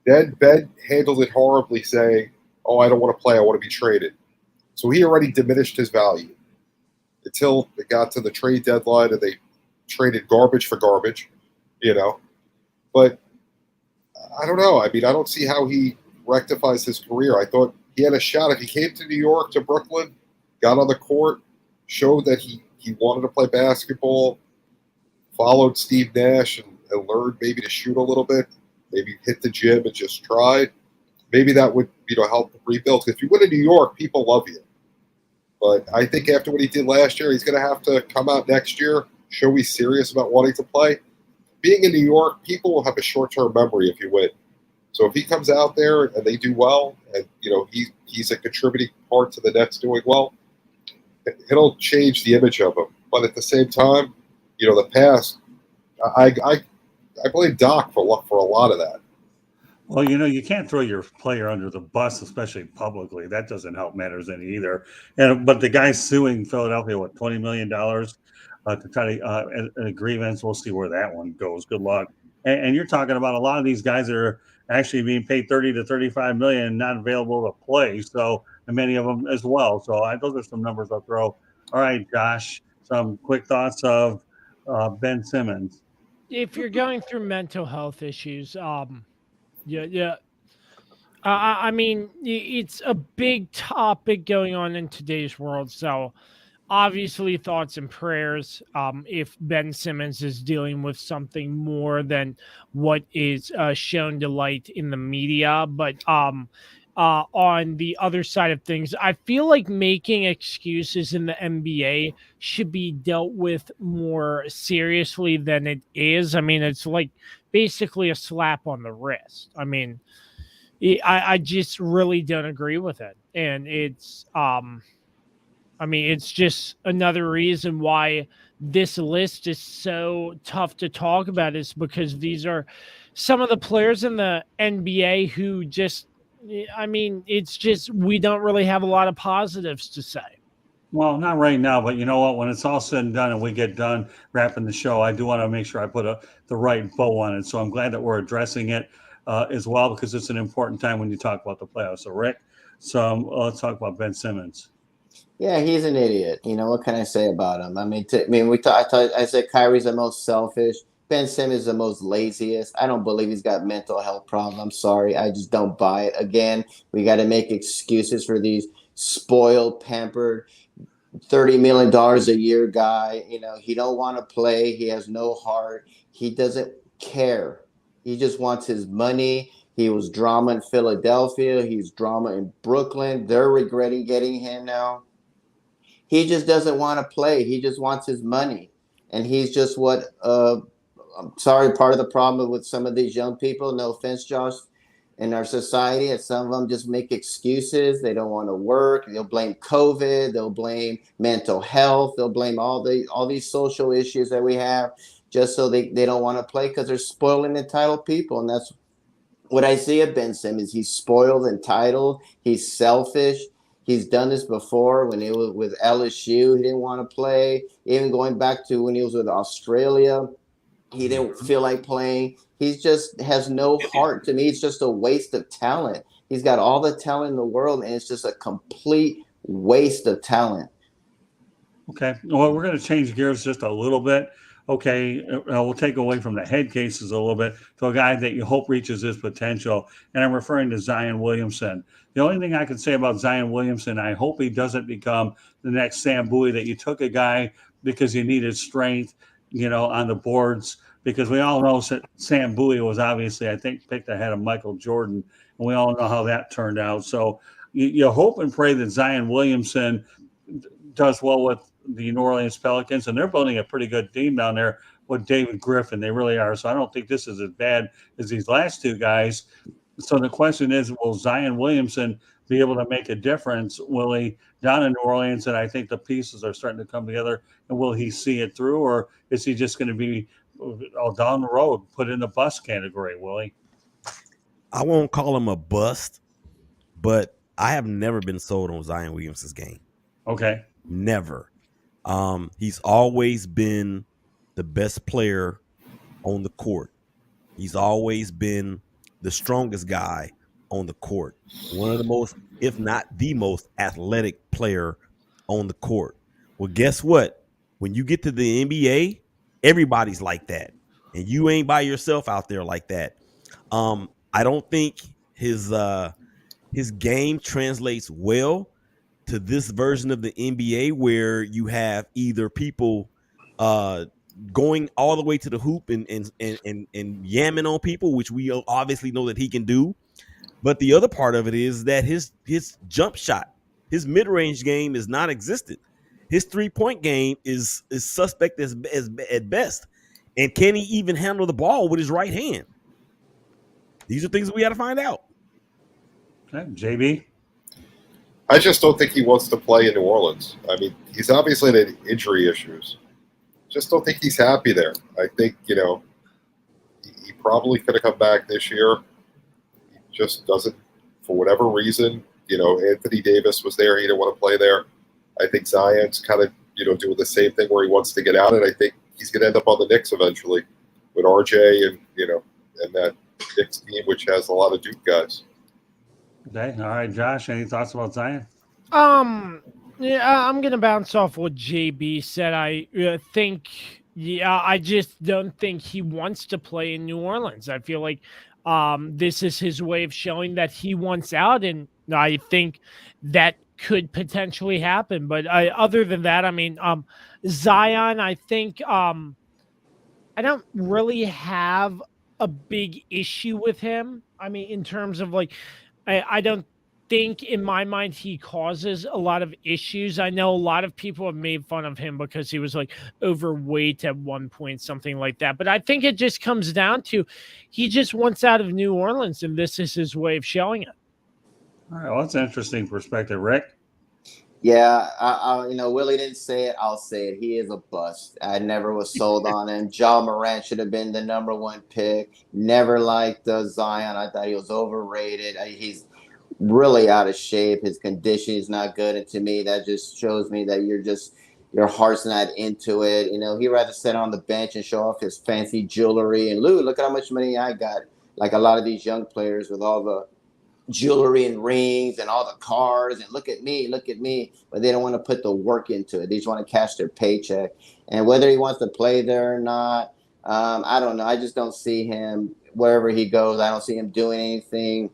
Then Ben handled it horribly, saying, "Oh, I don't want to play. I want to be traded." So he already diminished his value until it got to the trade deadline and they traded garbage for garbage, But I don't know. I mean, I don't see how he rectifies his career. I thought he had a shot if he came to New York, to Brooklyn, got on the court, showed that he wanted to play basketball, followed Steve Nash and learned maybe to shoot a little bit, maybe hit the gym and just tried. Maybe that would help rebuild. Because if you win in New York, people love you. But I think after what he did last year, he's going to have to come out next year, show he's serious about wanting to play. Being in New York, people will have a short-term memory if you win. So if he comes out there and they do well, and he's a contributing part to the Nets doing well, it'll change the image of him. But at the same time, the past, I I blame Doc for a lot of that. Well, you can't throw your player under the bus, especially publicly. That doesn't help matters any either. But the guy's suing Philadelphia, what, $20 million to try to a grievance. We'll see where that one goes. Good luck. And you're talking about a lot of these guys that are actually being paid 30 to 35 million, not available to play. So, and many of them as well. So those are some numbers I'll throw. All right, Josh, some quick thoughts of Ben Simmons. If you're going through mental health issues, yeah. I mean, it's a big topic going on in today's world. So, obviously, thoughts and prayers. If Ben Simmons is dealing with something more than what is shown to light in the media, but on the other side of things, I feel like making excuses in the NBA should be dealt with more seriously than it is. I mean, it's like basically a slap on the wrist. I mean, I just really don't agree with it. And it's, it's just another reason why this list is so tough to talk about, is because these are some of the players in the NBA who just, it's just, we don't really have a lot of positives to say. Well, not right now, but you know what? When it's all said and done and we get done wrapping the show, I do want to make sure I put the right bow on it. So I'm glad that we're addressing it as well, because it's an important time when you talk about the playoffs. So, Rick, let's talk about Ben Simmons. Yeah, he's an idiot. What can I say about him? I said Kyrie's the most selfish. Ben Simmons is the most laziest. I don't believe he's got mental health problems. I'm sorry. I just don't buy it. Again, we got to make excuses for these spoiled, pampered, $30 million a year guy. He don't want to play. He has no heart. He doesn't care. He just wants his money. He was drama in Philadelphia. He's drama in Brooklyn. They're regretting getting him now. He just doesn't want to play. He just wants his money. And he's just I'm sorry, part of the problem with some of these young people, no offense, Josh, in our society, and some of them just make excuses. They don't want to work. They'll blame COVID. They'll blame mental health. They'll blame all these social issues that we have, just so they don't want to play, because they're spoiled and entitled people. And that's what I see of Ben Simmons. He's spoiled, entitled. He's selfish. He's done this before when he was with LSU. He didn't want to play. Even going back to when he was with Australia, he didn't feel like playing. He just has no heart. To me, it's just a waste of talent. He's got all the talent in the world, and it's just a complete waste of talent. Okay. Well, we're going to change gears just a little bit. Okay. We'll take away from the head cases a little bit to a guy that you hope reaches his potential. And I'm referring to Zion Williamson. The only thing I can say about Zion Williamson, I hope he doesn't become the next Sam Bowie, that you took a guy because you needed strength, on the boards, because we all know Sam Bowie was obviously, I think, picked ahead of Michael Jordan, and we all know how that turned out. So you hope and pray that Zion Williamson does well with the New Orleans Pelicans, and they're building a pretty good team down there with David Griffin. They really are. So I don't think this is as bad as these last two guys. So the question is, will Zion Williamson be able to make a difference, Willie, down in New Orleans? And I think the pieces are starting to come together. And will he see it through, or is he just going to be down the road, put in the bust category, Willie? I won't call him a bust, but I have never been sold on Zion Williamson's game. Okay. Never. He's always been the best player on the court. He's always been the strongest guy on the court. One of the most, if not the most, athletic player on the court. Well, guess what? When you get to the NBA, everybody's like that. And you ain't by yourself out there like that. I don't think his game translates well to this version of the NBA, where you have either people going all the way to the hoop and yamming on people, which we obviously know that he can do. But the other part of it is that his jump shot, his mid-range game is non-existent. His three-point game is suspect as at best. And can he even handle the ball with his right hand? These are things that we got to find out. Okay, JB? I just don't think he wants to play in New Orleans. I mean, he's obviously had injury issues. Just don't think he's happy there. I think, He probably could have come back this year. He just doesn't, for whatever reason. Anthony Davis was there. He didn't want to play there. I think Zion's kind of, doing the same thing where he wants to get out, and I think he's going to end up on the Knicks eventually with RJ and that Knicks team, which has a lot of Duke guys. Okay. All right, Josh, any thoughts about Zion? Yeah, I'm gonna bounce off what JB said. I think, I just don't think he wants to play in New Orleans. I feel like this is his way of showing that he wants out, and I think that could potentially happen. But other than that, I mean, Zion, I think I don't really have a big issue with him. I mean, in terms of like, I don't think in my mind he causes a lot of issues. I know a lot of people have made fun of him because he was like overweight at one point, something like that. But I think it just comes down to he just wants out of New Orleans, and this is his way of showing it. All right, well, that's an interesting perspective, Rick. Yeah, Willie didn't say it. I'll say it. He is a bust. I never was sold on him. Ja Morant should have been the number one pick. Never liked Zion. I thought he was overrated. He's really out of shape. His condition is not good. And to me, that just shows me that your heart's not into it. He'd rather sit on the bench and show off his fancy jewelry. And look at how much money I got. Like a lot of these young players with all the jewelry and rings and all the cars and look at me, but they don't want to put the work into it. They just want to cash their paycheck. And whether he wants to play there or not, I don't know. I just don't see him wherever he goes. I don't see him doing anything.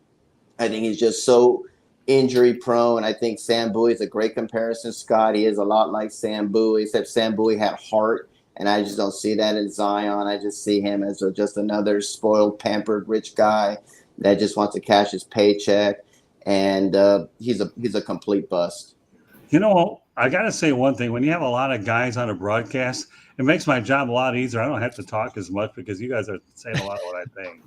I think he's just so injury prone. I think Sam Bowie is a great comparison, Scott. He is a lot like Sam Bowie, except Sam Bowie had heart, and I just don't see that in Zion. I just see him as just another spoiled, pampered, rich guy that just wants to cash his paycheck, and he's a complete bust. I got to say one thing. When you have a lot of guys on a broadcast, it makes my job a lot easier. I don't have to talk as much because you guys are saying a lot of what I think.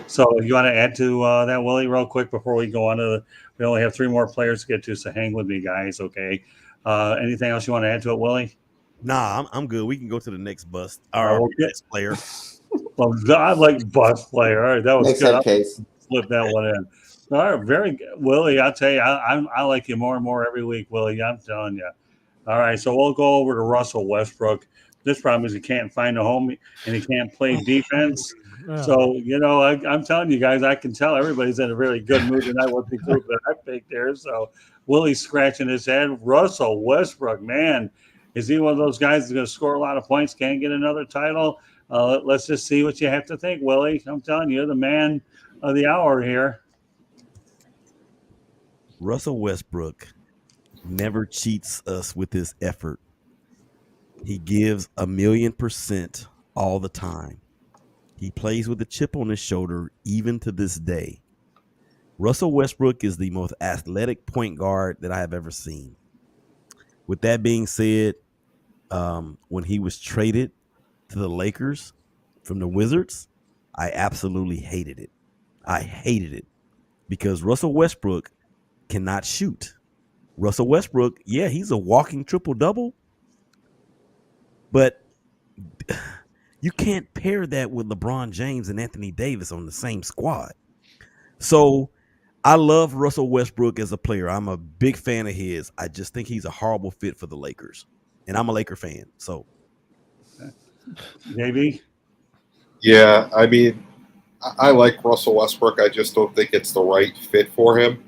So you want to add to that, Willie, real quick before we go on to we only have 3 more players to get to, so hang with me, guys, okay? Anything else you want to add to it, Willie? Nah, I'm good. We can go to the next bust. Our next player. Well, I like bust player. All right, that was Next good. case. Slip that one in. All right, very good. Willie, I'll tell you, I like you more and more every week, Willie. I'm telling you. All right, so we'll go over to Russell Westbrook. This problem is he can't find a home and he can't play defense. So, I'm telling you guys, I can tell everybody's in a really good mood tonight with the group that I picked there. So Willie's scratching his head. Russell Westbrook, man, is he one of those guys that's going to score a lot of points, can't get another title? Let's just see what you have to think, Willie. I'm telling you, the man of the hour here. Russell Westbrook never cheats us with his effort. He gives 1,000,000% all the time. He plays with a chip on his shoulder even to this day. Russell Westbrook is the most athletic point guard that I have ever seen. With that being said, when he was traded to the Lakers from the Wizards, I absolutely hated it. I hated it because Russell Westbrook cannot shoot. Russell Westbrook, yeah, he's a walking triple-double, but you can't pair that with LeBron James and Anthony Davis on the same squad. So I love Russell Westbrook as a player. I'm a big fan of his. I just think he's a horrible fit for the Lakers. And I'm a Laker fan. So, JB? Yeah, I mean, I like Russell Westbrook. I just don't think it's the right fit for him.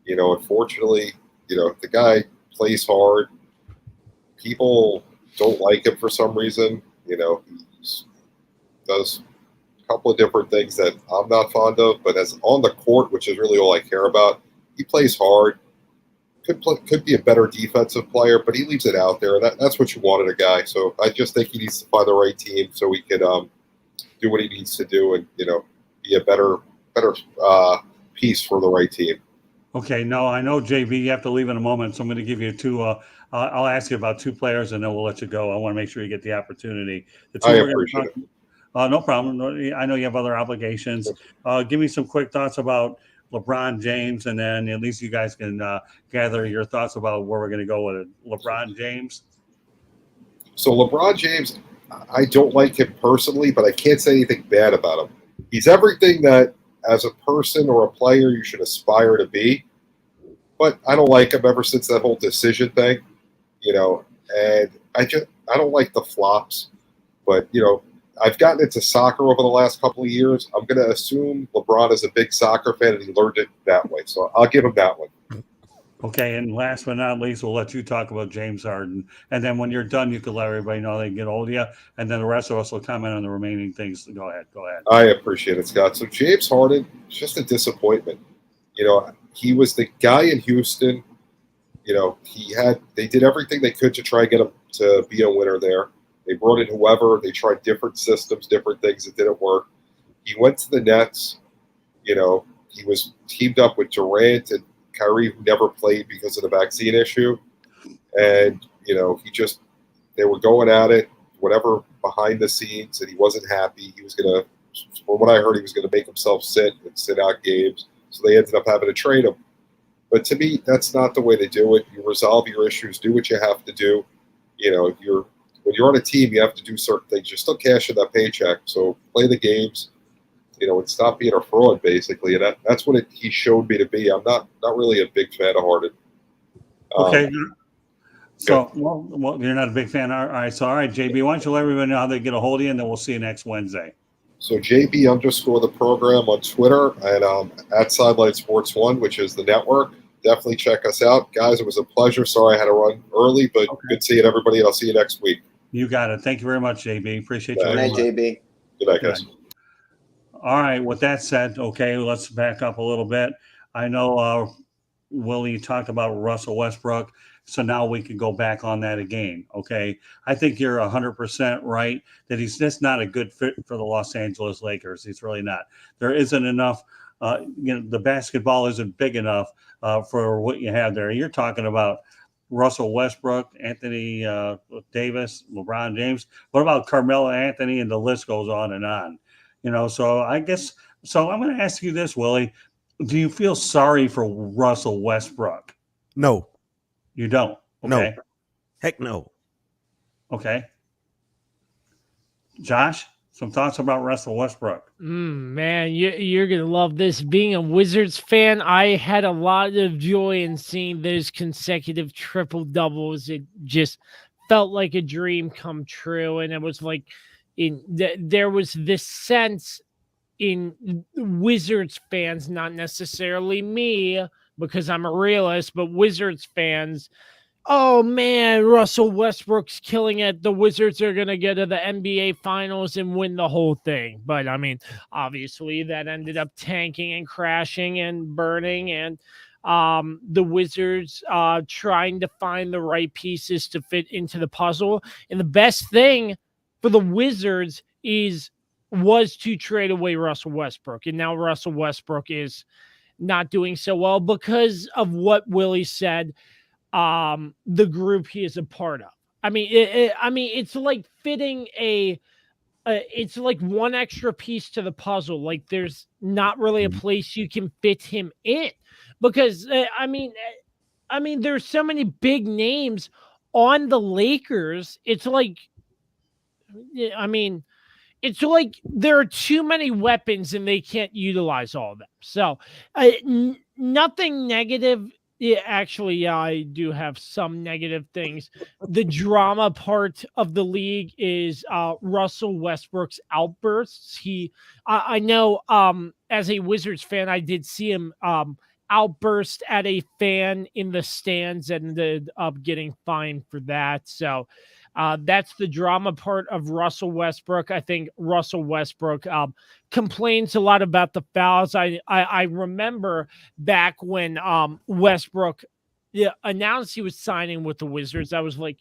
Unfortunately, the guy plays hard. People don't like him for some reason. He does a couple of different things that I'm not fond of, but as on the court, which is really all I care about, he plays hard. Could be a better defensive player, but he leaves it out there. That's what you want in a guy. So I just think he needs to find the right team so he can do what he needs to do and be a better piece for the right team. Okay, no, I know, JB, you have to leave in a moment, so I'm going to give you 2. I'll ask you about 2 players, and then we'll let you go. I want to make sure you get the opportunity. I appreciate it. No problem. I know you have other obligations. Give me some quick thoughts about LeBron James, and then at least you guys can gather your thoughts about where we're going to go with it. LeBron James. So LeBron James, I don't like him personally, but I can't say anything bad about him. He's everything that, as a person or a player, you should aspire to be. But I don't like him ever since that whole decision thing, and I don't like the flops. But I've gotten into soccer over the last couple of years. I'm going to assume LeBron is a big soccer fan and he learned it that way. So I'll give him that one. Okay, and last but not least, we'll let you talk about James Harden. And then when you're done, you can let everybody know they can get hold of you. And then the rest of us will comment on the remaining things. Go ahead. I appreciate it, Scott. So James Harden, just a disappointment. He was the guy in Houston. They did everything they could to try and get him to be a winner there. They brought in whoever. They tried different systems, different things. It didn't work. He went to the Nets. He was teamed up with Durant and Kyrie, who never played because of the vaccine issue. And, they were going at it, whatever behind the scenes, and he wasn't happy. He was going to, from what I heard, he was going to make himself sit out games. So they ended up having to trade him. But to me, that's not the way to do it. You resolve your issues, do what you have to do. When you're on a team, you have to do certain things. You're still cashing that paycheck. So play the games, and stop being a fraud, basically. And that's what he showed me to be. I'm not really a big fan of Harden. Okay. So, well, you're not a big fan. All right. So, all right, JB, why don't you let everybody know how they get a hold of you, and then we'll see you next Wednesday. So JB_ the program on Twitter and at Sideline Sports 1, which is the network. Definitely check us out. Guys, it was a pleasure. Sorry I had to run early, but good seeing everybody, and I'll see you next week. You got it. Thank you very much, JB. Appreciate you. Good night, JB. Good night, guys. All right. With that said, okay, let's back up a little bit. I know Willie talked about Russell Westbrook, so now we can go back on that again, okay? I think you're 100% right that he's just not a good fit for the Los Angeles Lakers. He's really not. There isn't enough the basketball isn't big enough for what you have there. You're talking about Russell Westbrook, Anthony Davis, LeBron James. What about Carmelo Anthony? And the list goes on and on. So I guess so. I'm going to ask you this, Willie. Do you feel sorry for Russell Westbrook? No. You don't? Okay. No. Heck no. Okay. Josh, some thoughts about Russell Westbrook? Man, you're going to love this. Being a Wizards fan, I had a lot of joy in seeing those consecutive triple doubles. It just felt like a dream come true. And it was like there was this sense in Wizards fans, not necessarily me, because I'm a realist, but Wizards fans, oh man, Russell Westbrook's killing it. The Wizards are going to get to the NBA Finals and win the whole thing. But I mean, obviously that ended up tanking and crashing and burning, and the Wizards trying to find the right pieces to fit into the puzzle. And the best thing for the Wizards was to trade away Russell Westbrook. And now Russell Westbrook is not doing so well because of what Willie said, the group he is a part of. I mean, it's like fitting it's like one extra piece to the puzzle. Like there's not really a place you can fit him in because there's so many big names on the Lakers. It's like there are too many weapons and they can't utilize all of them. So nothing negative. Yeah, actually, I do have some negative things. The drama part of the league is Russell Westbrook's outbursts. I know as a Wizards fan, I did see him outburst at a fan in the stands and ended up getting fined for that. So that's the drama part of Russell Westbrook. I think Russell Westbrook complains a lot about the fouls. I remember back when Westbrook announced he was signing with the Wizards, I was like,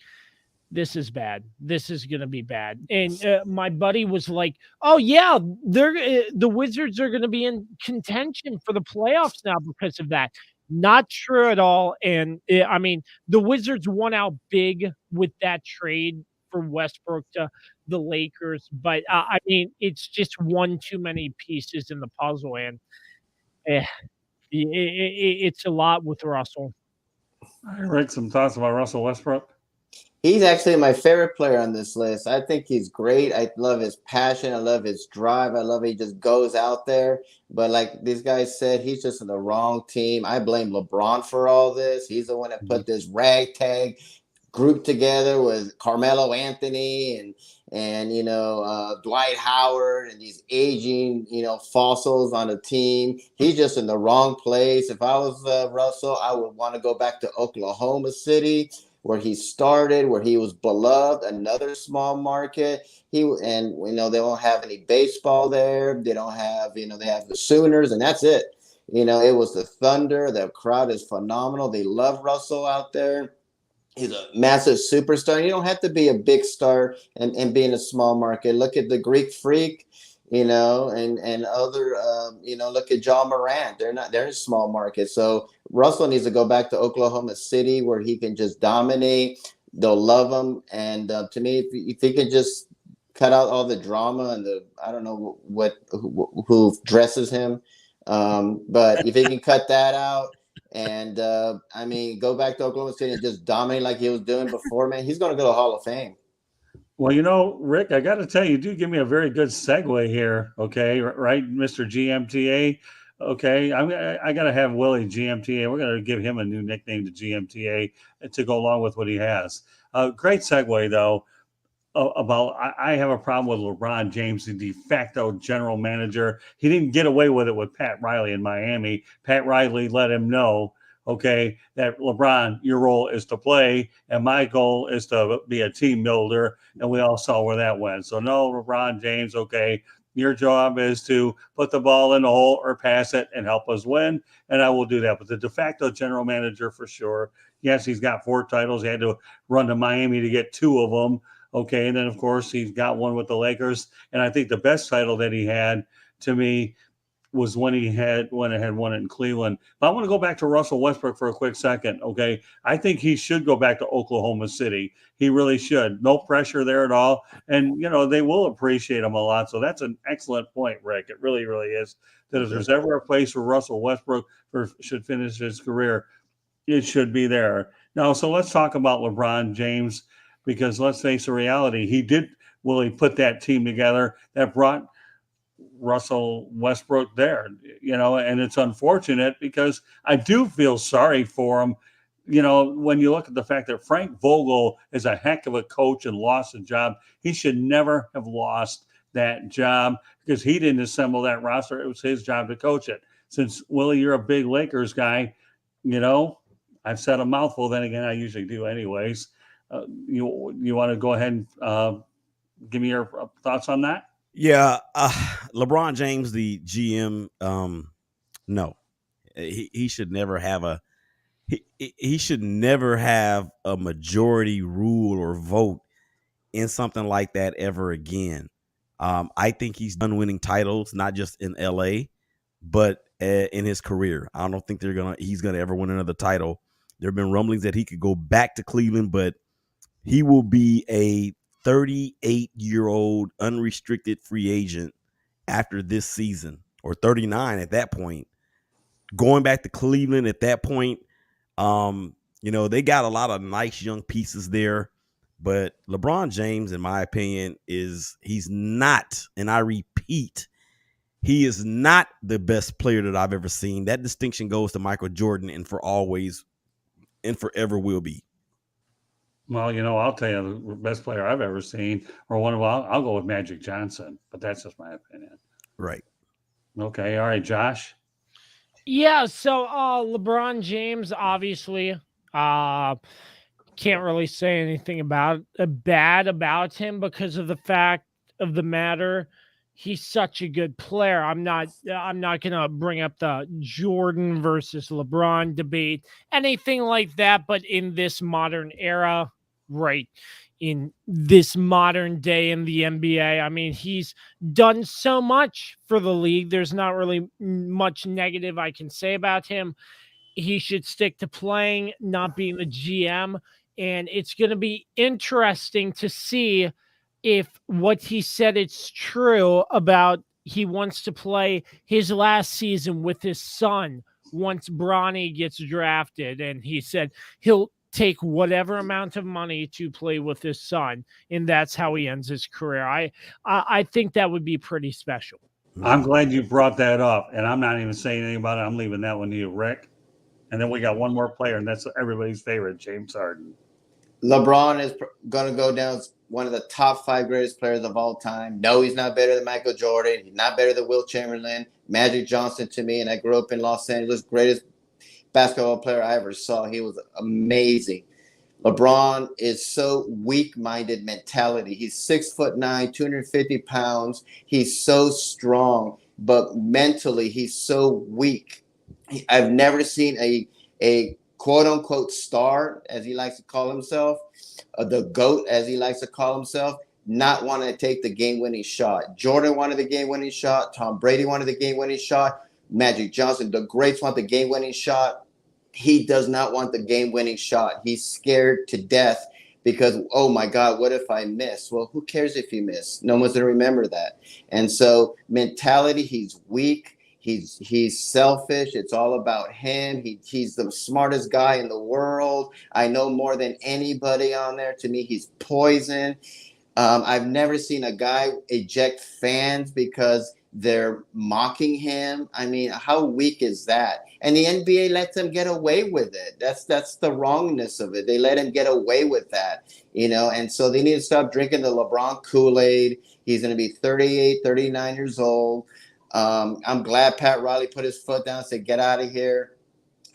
this is bad. This is going to be bad. And my buddy was like, oh, yeah, the Wizards are going to be in contention for the playoffs now because of that. Not true at all. And the Wizards won out big with that trade for Westbrook to the Lakers. But it's just one too many pieces in the puzzle. And it's a lot with Russell. All right, Rick, some thoughts about Russell Westbrook? He's actually my favorite player on this list. I think he's great. I love his passion. I love his drive. I love he just goes out there. But like these guys said, he's just in the wrong team. I blame LeBron for all this. He's the one that put this ragtag group together with Carmelo Anthony and Dwight Howard and these aging fossils on a team. He's just in the wrong place. If I was Russell, I would want to go back to Oklahoma City, where he started, where he was beloved, another small market. They don't have any baseball there. They don't have, they have the Sooners, and that's it. It was the Thunder. The crowd is phenomenal. They love Russell out there. He's a massive superstar. You don't have to be a big star and be in a small market. Look at the Greek Freak, and other, look at John Morant. They're in small markets. So Russell needs to go back to Oklahoma City where he can just dominate. They'll love him. And to me, if he can just cut out all the drama and I don't know who dresses him. But if he can cut that out, and go back to Oklahoma City and just dominate like he was doing before, man, he's going to go to the Hall of Fame. Well, Rick, I got to tell you, you do give me a very good segue here. Okay, right, Mr. GMTA. Okay, I got to have Willie GMTA. We're going to give him a new nickname to GMTA to go along with what he has. Great segue, though. I have a problem with LeBron James, the de facto general manager. He didn't get away with it with Pat Riley in Miami. Pat Riley let him know, okay, that LeBron, your role is to play, and my goal is to be a team builder. And we all saw where that went. So no, LeBron James, okay, your job is to put the ball in the hole or pass it and help us win, and I will do that. But the de facto general manager for sure. Yes, he's got 4 titles. He had to run to Miami to get 2 of them. Okay, and then, of course, he's got one with the Lakers. And I think the best title that he had, to me, was when he had won it in Cleveland. But I want to go back to Russell Westbrook for a quick second, okay? I think he should go back to Oklahoma City. He really should. No pressure there at all. And, they will appreciate him a lot. So that's an excellent point, Rick. It really, really is. That if there's ever a place where Russell Westbrook should finish his career, it should be there. Now, so let's talk about LeBron James. Because let's face the reality, he put that team together that brought Russell Westbrook there, and it's unfortunate because I do feel sorry for him. When you look at the fact that Frank Vogel is a heck of a coach and lost a job, he should never have lost that job because he didn't assemble that roster. It was his job to coach it. Since, Willie, you're a big Lakers guy, I've said a mouthful, then again, I usually do anyways. You want to go ahead and give me your thoughts on that? Yeah, LeBron James, the GM, no, he should never have he should never have a majority rule or vote in something like that ever again. I think he's done winning titles, not just in LA, but in his career. I don't think he's gonna ever win another title. There have been rumblings that he could go back to Cleveland, but he will be a 38-year-old unrestricted free agent after this season, or 39 at that point. Going back to Cleveland at that point, they got a lot of nice young pieces there, but LeBron James, in my opinion, he's not, and I repeat, he is not the best player that I've ever seen. That distinction goes to Michael Jordan, and for always and forever will be. Well, I'll tell you the best player I've ever seen, or I'll go with Magic Johnson, but that's just my opinion. Right. Okay. All right, Josh. Yeah. So LeBron James, obviously, can't really say anything bad about him because of the fact of the matter. He's such a good player. I'm not gonna bring up the Jordan versus LeBron debate, anything like that. But in this modern era, right, in this modern day in the NBA, I mean, he's done so much for the league. There's not really much negative I can say about him. He should stick to playing, not being the GM. And it's going to be interesting to see if what he said it's true about he wants to play his last season with his son once Bronny gets drafted. And he said he'll take whatever amount of money to play with his son, and that's how he ends his career. I think that would be pretty special. I'm glad you brought that up, and I'm not even saying anything about it. I'm leaving that one to you, Rick. And then we got one more player, and that's everybody's favorite, James Harden. LeBron is going to go down as one of the top 5 greatest players of all time. No, he's not better than Michael Jordan. He's not better than Will Chamberlain. Magic Johnson to me, and I grew up in Los Angeles, greatest basketball player I ever saw. He was amazing. LeBron is so weak-minded mentality. He's 6'9", 250 pounds. He's so strong, but mentally he's so weak. I've never seen a quote-unquote star, as he likes to call himself, the GOAT, as he likes to call himself, not want to take the game-winning shot. Jordan wanted the game-winning shot. Tom Brady wanted the game-winning shot. Magic Johnson, the greats, want the game-winning shot. He does not want the game-winning shot. He's scared to death because, oh, my God, what if I miss? Well, who cares if you miss? No one's going to remember that. And so mentality, he's weak. He's selfish. It's all about him. He's the smartest guy in the world. I know more than anybody on there. To me, he's poison. I've never seen a guy eject fans because they're mocking him. I mean, how weak is that? And the NBA lets them get away with it. That's the wrongness of it. They let him get away with that, and so they need to stop drinking the LeBron Kool-Aid. He's going to be 38, 39 years old. I'm glad Pat Riley put his foot down and said, get out of here.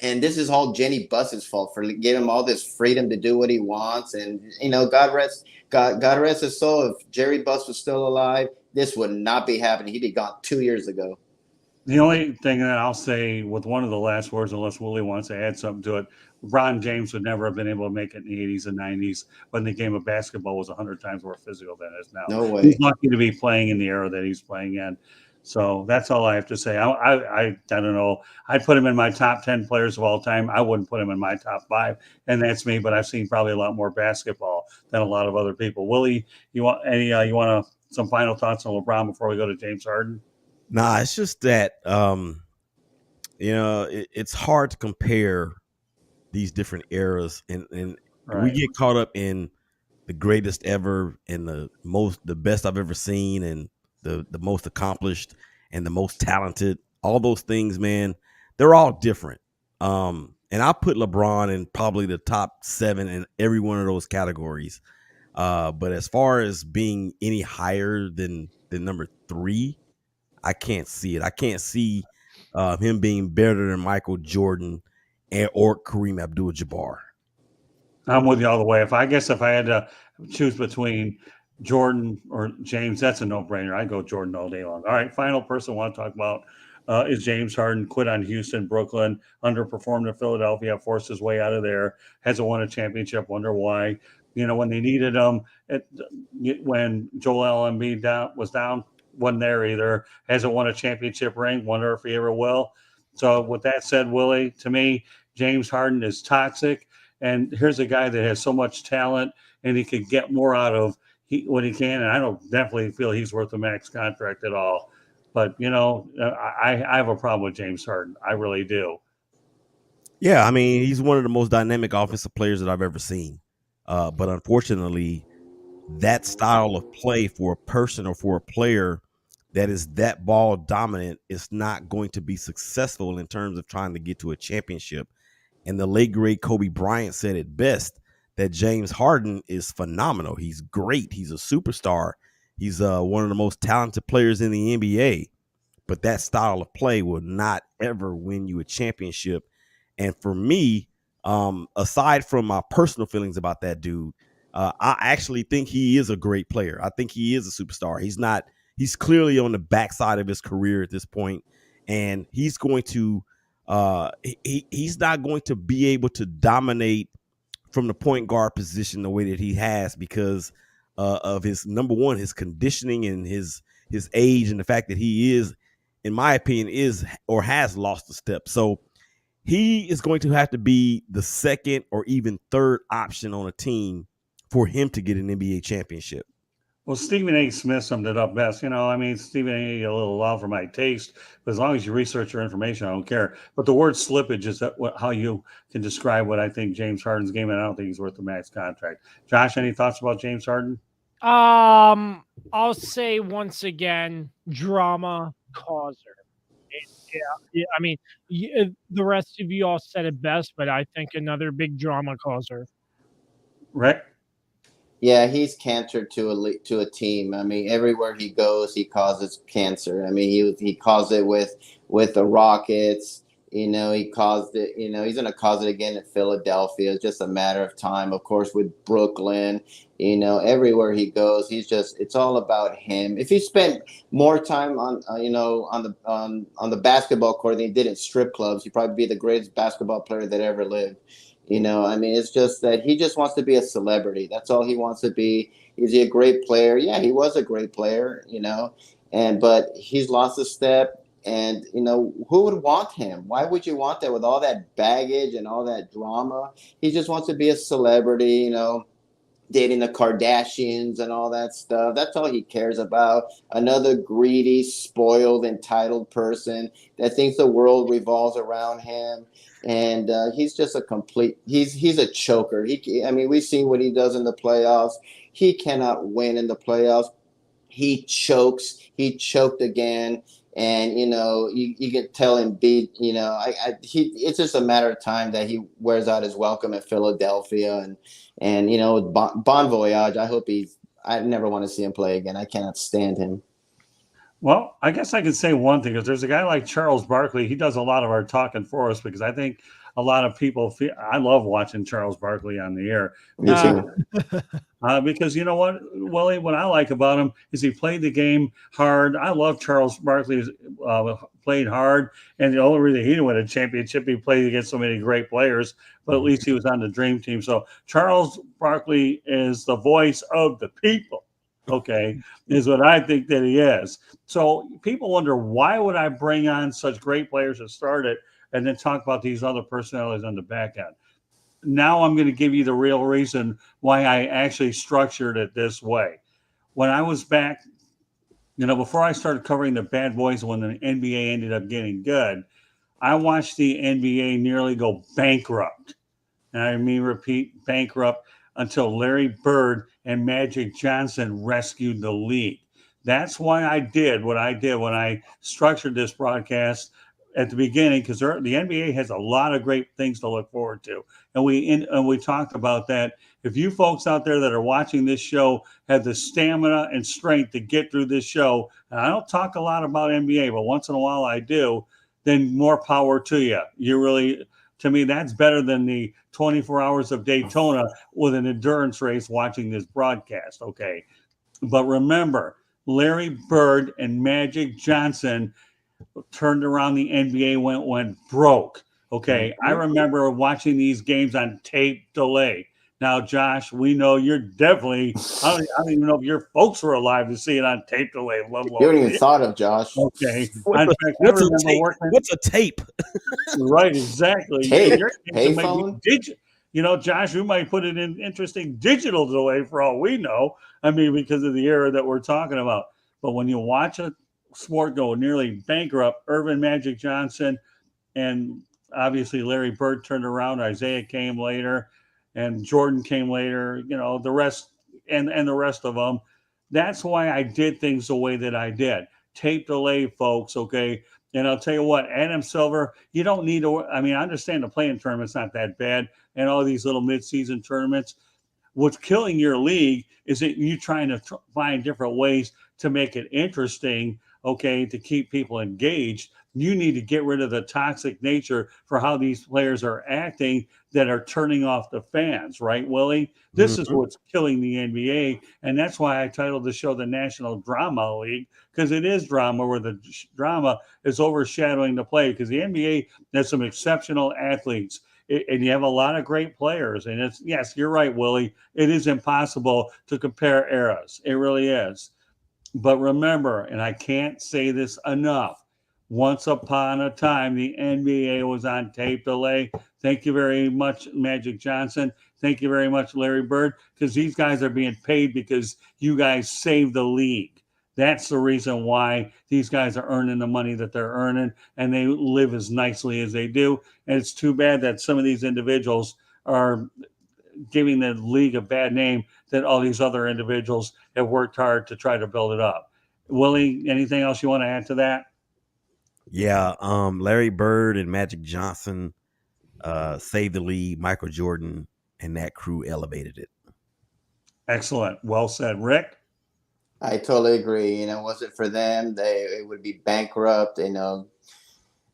And this is all Jenny Buss's fault for giving him all this freedom to do what he wants. And, God rest his soul. If Jerry Buss was still alive, this would not be happening. He'd be gone 2 years ago. The only thing that I'll say with one of the last words, unless Willie wants to add something to it, LeBron James would never have been able to make it in the 80s and 90s when the game of basketball was 100 times more physical than it is now. No way. He's lucky to be playing in the era that he's playing in. So that's all I have to say. I don't know. I'd put him in my top 10 players of all time. I wouldn't put him in my top 5, and that's me. But I've seen probably a lot more basketball than a lot of other people. Willie, you want some final thoughts on LeBron before we go to James Harden? Nah, it's just that it's hard to compare these different eras, and Right. we get caught up in the greatest ever and the best I've ever seen, and the most accomplished and the most talented. All those things, man, they're all different. And I put LeBron in probably the top 7 in every one of those categories. But as far as being any higher than number 3, I can't see it. I can't see him being better than Michael Jordan or Kareem Abdul-Jabbar. I'm with you all the way. If I had to choose between Jordan or James, that's a no-brainer. I'd go Jordan all day long. All right, final person I want to talk about is James Harden. Quit on Houston, Brooklyn, underperformed in Philadelphia, forced his way out of there, hasn't won a championship, wonder why. When they needed him, when Joel Embiid was down, wasn't there either. Hasn't won a championship ring, wonder if he ever will. So with that said, Willie, to me, James Harden is toxic. And here's a guy that has so much talent and he could get more out of what he can. And I don't definitely feel he's worth a max contract at all. But, I have a problem with James Harden. I really do. Yeah, I mean, he's one of the most dynamic offensive players that I've ever seen. But unfortunately, that style of play for a person or for a player that is that ball dominant is not going to be successful in terms of trying to get to a championship. And the late, great Kobe Bryant said it best, that James Harden is phenomenal. He's great. He's a superstar. He's one of the most talented players in the NBA. But that style of play will not ever win you a championship. And for me, aside from my personal feelings about that dude, I actually think he is a great player. I think he is a superstar. He's clearly on the backside of his career at this point, and he's going to he's not going to be able to dominate from the point guard position the way that he has because of his, number one, his conditioning and his age, and the fact that he is, in my opinion, is or has lost a step. So he is going to have to be the second or even third option on a team for him to get an NBA championship. Well, Stephen A. Smith summed it up best. I mean, Stephen A. a little loud for my taste, but as long as you research your information, I don't care. But the word slippage is how you can describe what I think James Harden's game, and I don't think he's worth the max contract. Josh, any thoughts about James Harden? I'll say once again, drama causer. Yeah. I mean, the rest of you all said it best, but I think another big drama causer. Rick? Yeah, he's cancer to a team. I mean, everywhere he goes, he causes cancer. I mean, he caused it with the Rockets. He caused it. He's going to cause it again at Philadelphia. It's just a matter of time. Of course, with Brooklyn. Everywhere he goes, it's all about him. If he spent more time on the basketball court than he did in strip clubs, he'd probably be the greatest basketball player that ever lived. I mean, it's just that he just wants to be a celebrity. That's all he wants to be. Is he a great player? Yeah, he was a great player, but he's lost a step. And, who would want him? Why would you want that with all that baggage and all that drama? He just wants to be a celebrity, dating the Kardashians and all that stuff. That's all he cares about. Another greedy, spoiled, entitled person that thinks the world revolves around him. And he's just he's a choker. We've seen what he does in the playoffs. He cannot win in the playoffs. He chokes. He choked again. And, you can tell Embiid, it's just a matter of time that he wears out his welcome at Philadelphia. And Bon Voyage, I never want to see him play again. I cannot stand him. Well, I guess I could say one thing is there's a guy like Charles Barkley. He does a lot of our talking for us because I think a lot of people I love watching Charles Barkley on the air. Me too. Because you know what, Willie, what I like about him is he played the game hard. I love Charles Barkley played hard. And the only reason he didn't win a championship, he played against so many great players, but at least he was on the dream team. So Charles Barkley is the voice of the people. Okay, is what I think that he is. So people wonder, why would I bring on such great players to start it and then talk about these other personalities on the back end? Now I'm going to give you the real reason why I actually structured it this way. When I was back, before I started covering the bad boys when the NBA ended up getting good, I watched the NBA nearly go bankrupt. And I mean, repeat, bankrupt until Larry Bird and Magic Johnson rescued the league. That's why I did what I did when I structured this broadcast at the beginning, because the NBA has a lot of great things to look forward to. And we talked about that. If you folks out there that are watching this show have the stamina and strength to get through this show, and I don't talk a lot about NBA, but once in a while I do, then more power to you. To me, that's better than the 24 hours of Daytona with an endurance race watching this broadcast, okay? But remember, Larry Bird and Magic Johnson turned around the NBA, went broke, okay? I remember watching these games on tape delay. Now, Josh, we know you're definitely, I don't even know if your folks were alive to see it on tape delay. You haven't even thought of, Josh. Okay. What's a tape? Right, exactly. Tape? Payphone? Josh, we might put it in interesting digital delay for all we know. I mean, because of the era that we're talking about. But when you watch a sport go nearly bankrupt, Irvin Magic Johnson and obviously Larry Bird turned around, Isaiah came later, and Jordan came later, the rest and the rest of them. That's why I did things the way that I did. Tape delay, folks, okay? And I'll tell you what, Adam Silver, you don't need to, I understand the playing tournament's not that bad and all these little mid-season tournaments. What's killing your league is that you trying to find different ways to make it interesting, okay, to keep people engaged. You need to get rid of the toxic nature for how these players are acting that are turning off the fans, right, Willie? This is what's killing the NBA, and that's why I titled the show the National Drama League, because it is drama where the drama is overshadowing the play, because the NBA has some exceptional athletes, and you have a lot of great players, and yes, you're right, Willie, it is impossible to compare eras. It really is. But remember, and I can't say this enough, once upon a time, the NBA was on tape delay. Thank you very much, Magic Johnson. Thank you very much, Larry Bird, because these guys are being paid because you guys saved the league. That's the reason why these guys are earning the money that they're earning, and they live as nicely as they do. And it's too bad that some of these individuals are giving the league a bad name that all these other individuals have worked hard to try to build it up. Willie, anything else you want to add to that? Yeah, Larry Bird and Magic Johnson saved the league. Michael Jordan and that crew elevated it. Excellent. Well said. Rick? I totally agree. Was it for them, it would be bankrupt.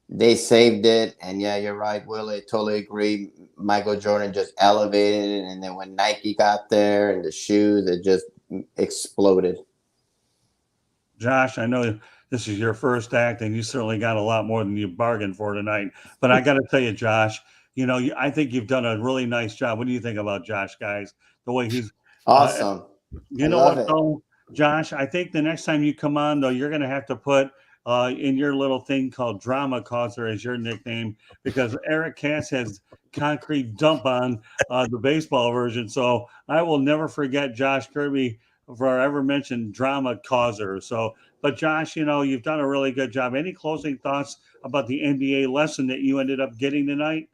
They saved it. And yeah, you're right, Willie. I totally agree. Michael Jordan just elevated it. And then when Nike got there and the shoes, it just exploded. Josh, I know this is your first act, and you certainly got a lot more than you bargained for tonight. But I got to tell you, Josh, I think you've done a really nice job. What do you think about Josh, guys? The way he's awesome. You know what, though, Josh? I think the next time you come on, though, you're going to have to put in your little thing called Drama Causer as your nickname, because Eric Katz has concrete dump on the baseball version. So I will never forget Josh Kirby if I ever mentioned Drama Causer. So, but Josh, you've done a really good job. Any closing thoughts about the NBA lesson that you ended up getting tonight?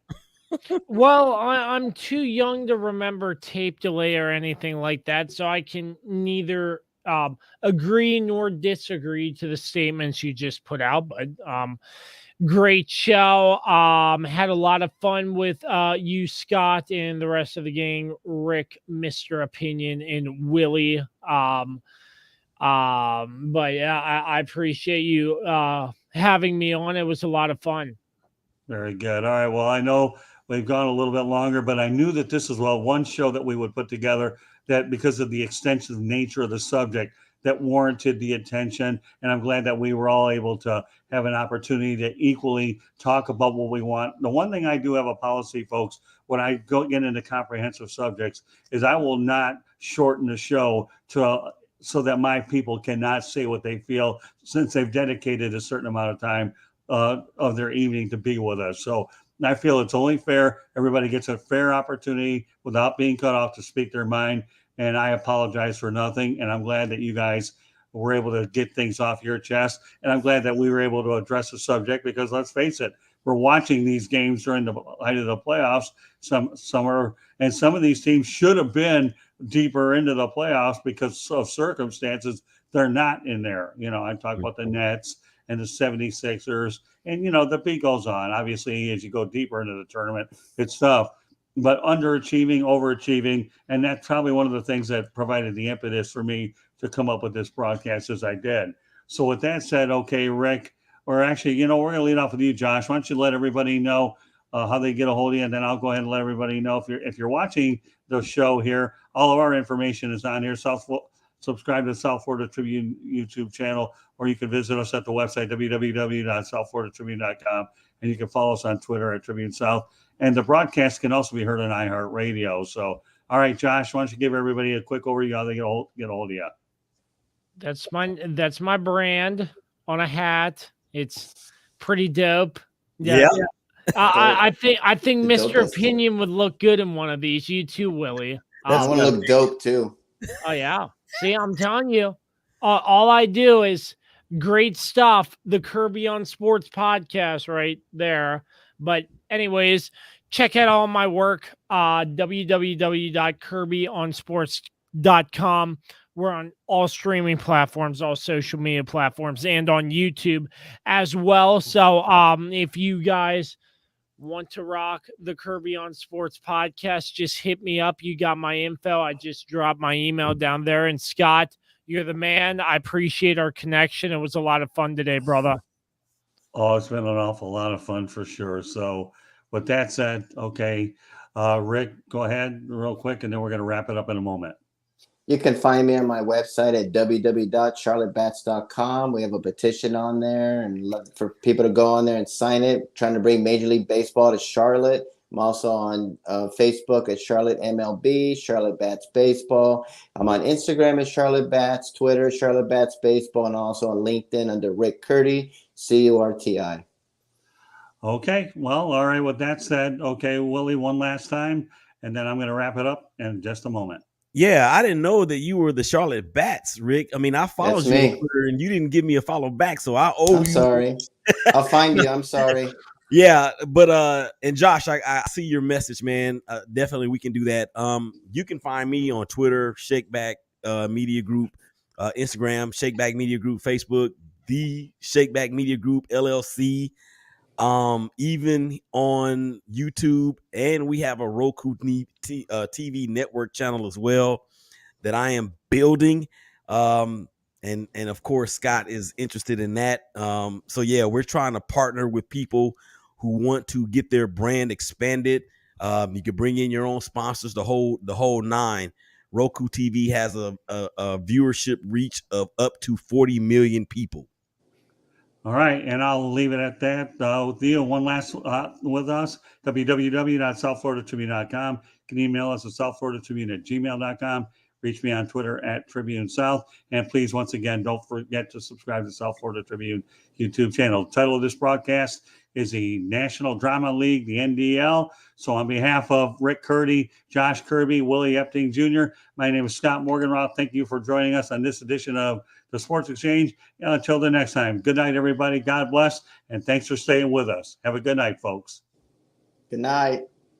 Well, I'm too young to remember tape delay or anything like that, so I can neither agree nor disagree to the statements you just put out. But great show. Had a lot of fun with you, Scott, and the rest of the gang. Rick, Mr. Opinion, and Willie. But yeah, I appreciate you having me on. It was a lot of fun. Very good. All right. Well, I know we've gone a little bit longer, but I knew that this was one show that we would put together that, because of the extensive nature of the subject, that warranted the attention. And I'm glad that we were all able to have an opportunity to equally talk about what we want. The one thing I do have a policy, folks, when I get into comprehensive subjects, is I will not shorten the show so that my people cannot say what they feel, since they've dedicated a certain amount of time of their evening to be with us. So I feel it's only fair. Everybody gets a fair opportunity without being cut off to speak their mind. And I apologize for nothing. And I'm glad that you guys were able to get things off your chest. And I'm glad that we were able to address the subject, because let's face it, we're watching these games during the height of the playoffs. Some of these teams should have been deeper into the playoffs because of circumstances. They're not in there. I talk about the Nets and the 76ers, and the beat goes on. Obviously, as you go deeper into the tournament, it's tough. But underachieving, overachieving, and that's probably one of the things that provided the impetus for me to come up with this broadcast as I did. So with that said, okay, Rick, or actually, we're going to lead off with you, Josh. Why don't you let everybody know how they get a hold of you, and then I'll go ahead and let everybody know if you're watching the show here. All of our information is on here. Subscribe to the South Florida Tribune YouTube channel, or you can visit us at the website, www.southfloridatribune.com, and you can follow us on Twitter at Tribune South. And the broadcast can also be heard on iHeartRadio. So, all right, Josh, why don't you give everybody a quick overview how they get a hold of you? That's my brand on a hat. It's pretty dope. Yeah. I think Mr. Opinion would look good in one of these. You too, Willie. I want to look dope too. Oh yeah. See, I'm telling you, all I do is great stuff. The Kirby on Sports podcast right there. But anyways, check out all my work. www.kirbyonsports.com. We're on all streaming platforms, all social media platforms, and on YouTube as well. So if you guys want to rock the Kirby on Sports podcast, just hit me up. You got my info. I just dropped my email down there. And Scott, you're the man. I appreciate our connection. It was a lot of fun today, brother. Oh, it's been an awful lot of fun for sure. So with that said, okay, Rick, go ahead real quick, and then we're going to wrap it up in a moment. You can find me on my website at www.charlottebats.com. We have a petition on there, and love for people to go on there and sign it. Trying to bring Major League Baseball to Charlotte. I'm also on Facebook at Charlotte MLB, Charlotte Bats Baseball. I'm on Instagram at Charlotte Bats, Twitter, Charlotte Bats Baseball, and also on LinkedIn under Rick Curti, Curti. Okay, well, all right. With that said, okay, Willie, one last time. and then I'm going to wrap it up in just a moment. Yeah, I didn't know that you were the Charlotte Bats, Rick. I mean, I followed That's you on me. Twitter and you didn't give me a follow back, so I owe I'm you. sorry. I'll find you. I'm sorry. Yeah, but and Josh, I see your message, man. Definitely we can do that. You can find me on Twitter, Shakeback Media Group, Instagram, Shakeback Media Group, Facebook, the Shakeback Media Group LLC. Even on YouTube, and we have a Roku TV network channel as well that I am building. And of course Scott is interested in that. So yeah, we're trying to partner with people who want to get their brand expanded. You can bring in your own sponsors, the whole nine. Roku TV has a viewership reach of up to 40 million people. All right, and I'll leave it at that. With you, one last with us, www.southfloridatribune.com. You can email us at southfloridatribune@gmail.com. Reach me on Twitter at Tribune South. And please, once again, don't forget to subscribe to South Florida Tribune YouTube channel. The title of this broadcast is the National Drama League, the NDL. So on behalf of Rick Curti, Josh Kirby, Willie Epting Jr., my name is Scott Morganroth. Thank you for joining us on this edition of the Sports Exchange. Until the next time, good night, everybody. God bless, and thanks for staying with us. Have a good night, folks. Good night.